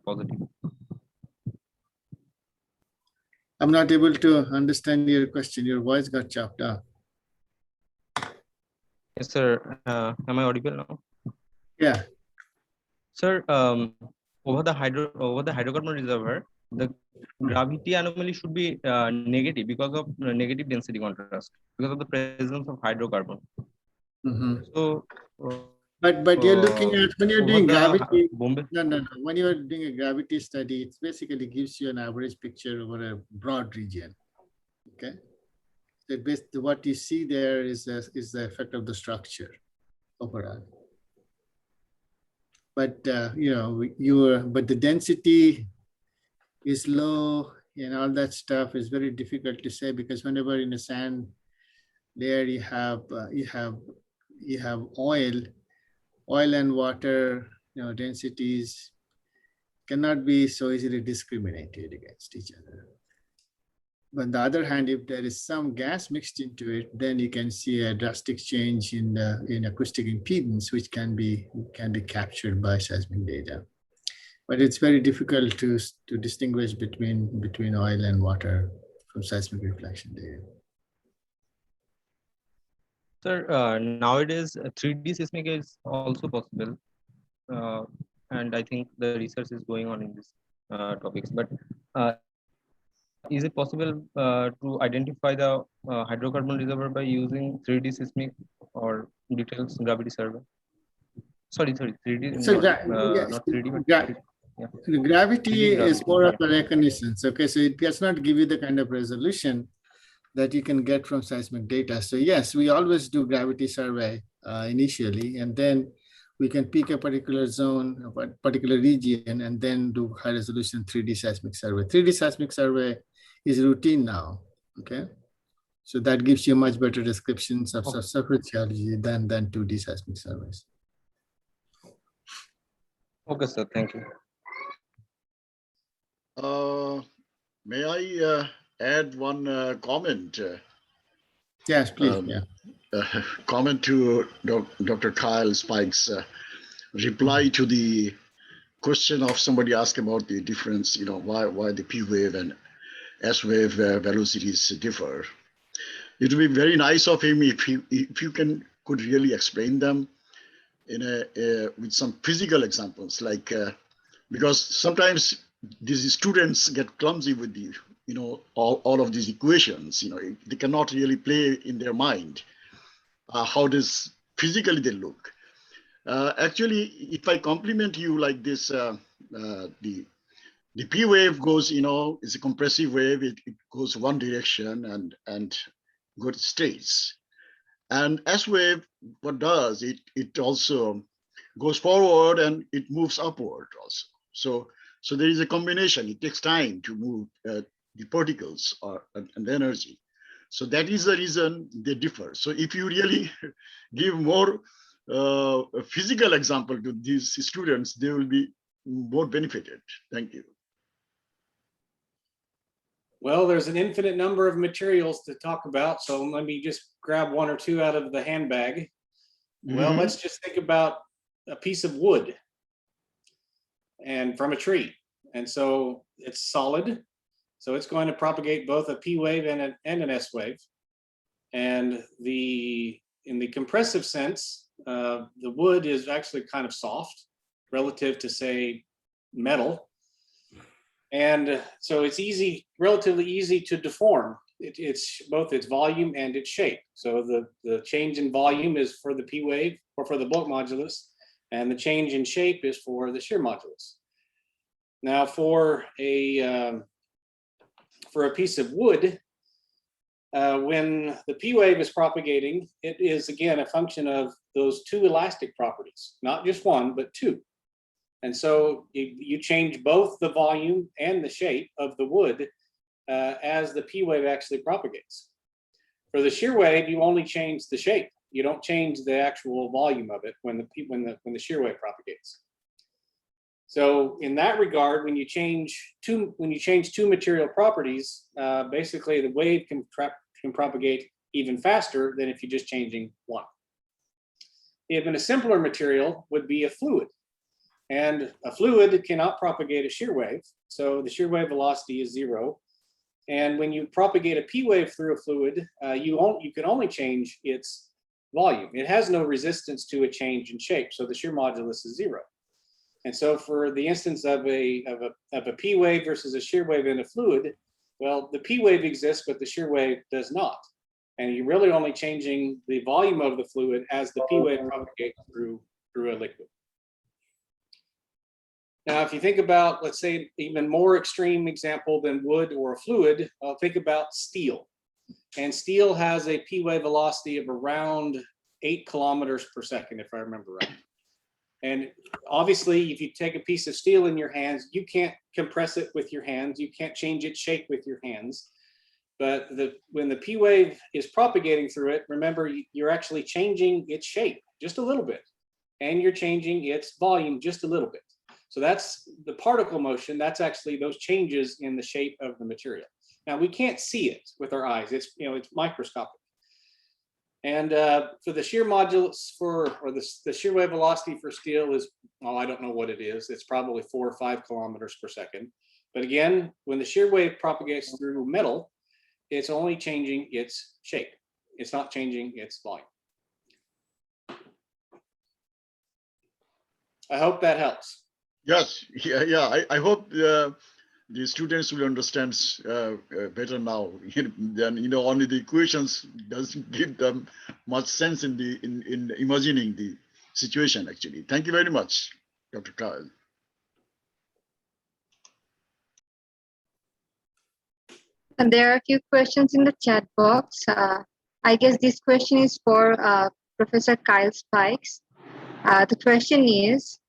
positive? I'm not able to understand your question. Your voice got chopped off. Yes, sir. Am I audible now? Yeah. Sir, over the hydrocarbon reservoir, the gravity anomaly should be negative because of negative density contrast, because of the presence of hydrocarbon. Mm-hmm. So, but you're looking at when you're doing gravity. Bombay. No. When you're doing a gravity study, it basically gives you an average picture over a broad region. Okay. So what you see there is the effect of the structure overall. But but the density is low and all that stuff is very difficult to say, because whenever in a sand layer you have oil and water, densities cannot be so easily discriminated against each other. But on the other hand, if there is some gas mixed into it, then you can see a drastic change in acoustic impedance, which can be captured by seismic data. But it's very difficult to distinguish between oil and water from seismic reflection data. Sir, nowadays 3D seismic is also possible, and I think the research is going on in this topics. But is it possible to identify the hydrocarbon reservoir by using 3D seismic or details gravity survey? Sorry, 3D. So not 3D, but yeah. The gravity is more of a reconnaissance. Okay, so it does not give you the kind of resolution that you can get from seismic data. So yes, we always do gravity survey initially, and then we can pick a particular zone, a particular region, and then do high resolution 3D seismic survey. 3D seismic survey is routine now. Okay. So that gives you much better descriptions of Okay. subsurface geology than 2D seismic surveys. Okay, sir. Thank you. May I add one comment? Yes, please. Yeah. Comment to Dr. Kyle Spike's reply to the question of somebody asked about the difference, why the P wave and S wave velocities differ. It would be very nice of him if you could really explain them in with some physical examples, like because sometimes these students get clumsy with the all of these equations. They cannot really play in their mind how does physically they look. Actually, if I compliment you like this, the P wave goes, it's a compressive wave. It goes one direction and goes straight. And S wave, what does it also goes forward and it moves upward also. So there is a combination. It takes time to move the particles and the energy. So that is the reason they differ. So if you really give more a physical example to these students, they will be more benefited. Thank you. Well, there's an infinite number of materials to talk about, so let me just grab one or two out of the handbag. Well, let's just think about a piece of wood and from a tree. And so it's solid. So it's going to propagate both a P wave and an S wave. And in the compressive sense, the wood is actually kind of soft relative to, say, metal. And so it's relatively easy to deform. It's both its volume and its shape. So the change in volume is for the P wave or for the bulk modulus, and the change in shape is for the shear modulus. Now for a piece of wood, when the P wave is propagating, it is again a function of those two elastic properties, not just one, but two. And so you change both the volume and the shape of the wood as the P wave actually propagates. For the shear wave, you only change the shape. You don't change the actual volume of it when the shear wave propagates. So in that regard, when you change two material properties, basically the wave can propagate even faster than if you're just changing one. Even a simpler material would be a fluid. And a fluid cannot propagate a shear wave, so the shear wave velocity is 0. And when you propagate a P wave through a fluid, you can only change its volume. It has no resistance to a change in shape, so the shear modulus is 0. And so for the instance of a P wave versus a shear wave in a fluid, well, the P wave exists, but the shear wave does not. And you're really only changing the volume of the fluid as the P wave propagates through a liquid. Now, if you think about, let's say, even more extreme example than wood or a fluid, think about steel. And steel has a P wave velocity of around 8 kilometers per second, if I remember right. And obviously, if you take a piece of steel in your hands, you can't compress it with your hands. You can't change its shape with your hands. But when the P wave is propagating through it, remember, you're actually changing its shape just a little bit. And you're changing its volume just a little bit. So that's the particle motion. That's actually those changes in the shape of the material. Now we can't see it with our eyes. It's microscopic. And for the shear modulus the shear wave velocity for steel is, well, I don't know what it is. It's probably 4 or 5 kilometers per second. But again, when the shear wave propagates through metal, it's only changing its shape. It's not changing its volume. I hope that helps. Yes, yeah. I hope the students will understand better now. Then only the equations doesn't give them much sense in imagining the situation. Actually, thank you very much, Dr. Kyle. And there are a few questions in the chat box. I guess this question is for Professor Kyle Spikes. The question is,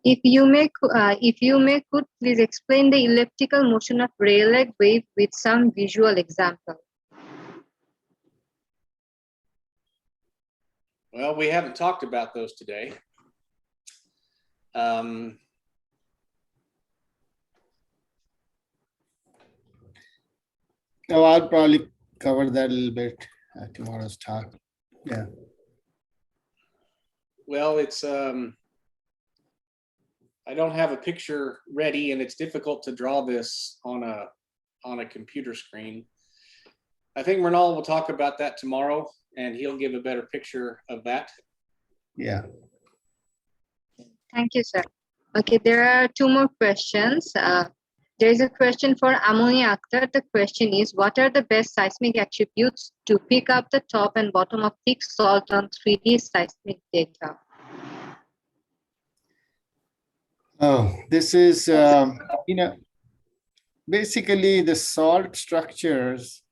If you may, could please explain the elliptical motion of Rayleigh wave with some visual example. Well, we haven't talked about those today. No, I'll probably cover that a little bit at tomorrow's talk. Yeah. Well, it's I don't have a picture ready, and it's difficult to draw this on a computer screen. I think Mrinal will talk about that tomorrow, and he'll give a better picture of that. Yeah. Thank you, sir. Okay, there are two more questions. There is a question for Amoni Akhtar. The question is, what are the best seismic attributes to pick up the top and bottom of thick salt on 3D seismic data? Oh, this is, basically the salt structures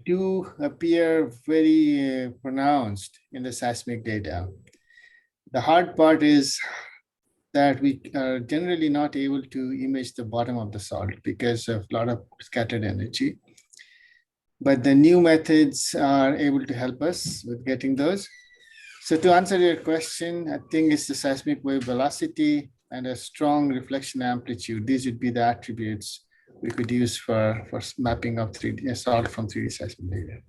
do appear very pronounced in the seismic data. The hard part is that we are generally not able to image the bottom of the salt because of a lot of scattered energy. But the new methods are able to help us with getting those. So to answer your question, I think it's the seismic wave velocity and a strong reflection amplitude. These would be the attributes we could use for mapping of 3D salt from 3D seismic data.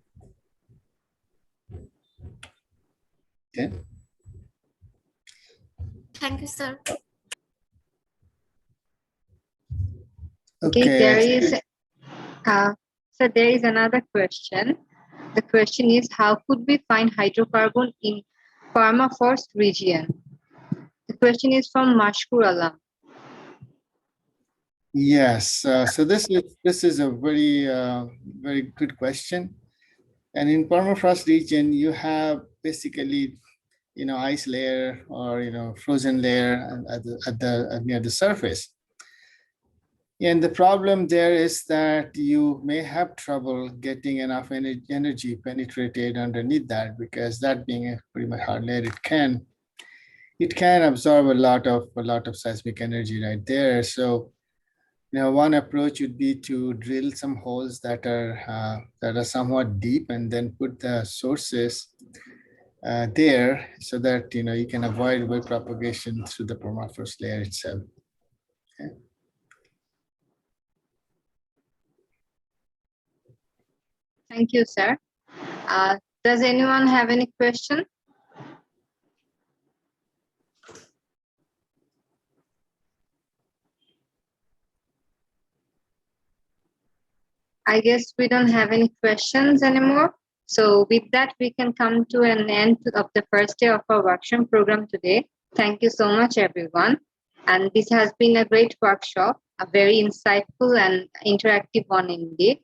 Okay. Thank you, sir. Okay, there is another question. The question is, how could we find hydrocarbon in permafrost region? The question is from Mashkur Alam. Yes, so this is a very good question. And in permafrost region, you have basically, ice layer or frozen layer near the surface. And the problem there is that you may have trouble getting enough energy penetrated underneath that, because that being a pretty much hard layer, it can absorb a lot of seismic energy right there. So, one approach would be to drill some holes that are somewhat deep, and then put the sources there, so that you can avoid wave propagation through the permafrost layer itself. Okay. Thank you, sir. Does anyone have any question? I guess we don't have any questions anymore. So with that, we can come to an end of the first day of our workshop program today. Thank you so much, everyone. And this has been a great workshop, a very insightful and interactive one indeed.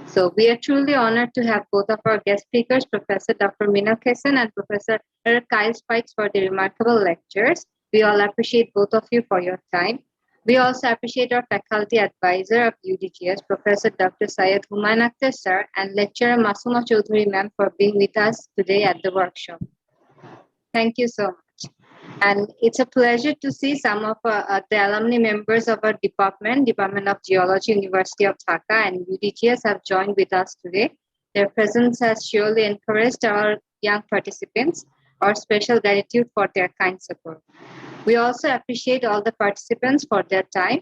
So we are truly honored to have both of our guest speakers, Professor Dr. Mrinal Kessan and Professor Kyle Spikes, for the remarkable lectures. We all appreciate both of you for your time. We also appreciate our faculty advisor of UDGS, Professor Dr. Syed Humayun Akhtar sir, and lecturer Masuma Choudhury ma'am, for being with us today at the workshop. Thank you so much. And it's a pleasure to see some of the alumni members of our Department of Geology, University of Dhaka and UDGS have joined with us today. Their presence has surely encouraged our young participants. Our special gratitude for their kind support. We also appreciate all the participants for their time.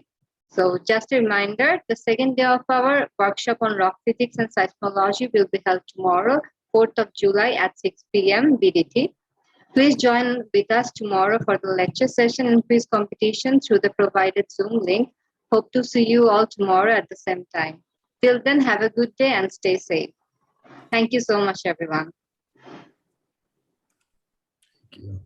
So just a reminder, the second day of our workshop on rock physics and seismology will be held tomorrow, 4th of July at 6 p.m. BDT. Please join with us tomorrow for the lecture session and quiz competition through the provided Zoom link. Hope to see you all tomorrow at the same time. Till then, have a good day and stay safe. Thank you so much, everyone. Thank you.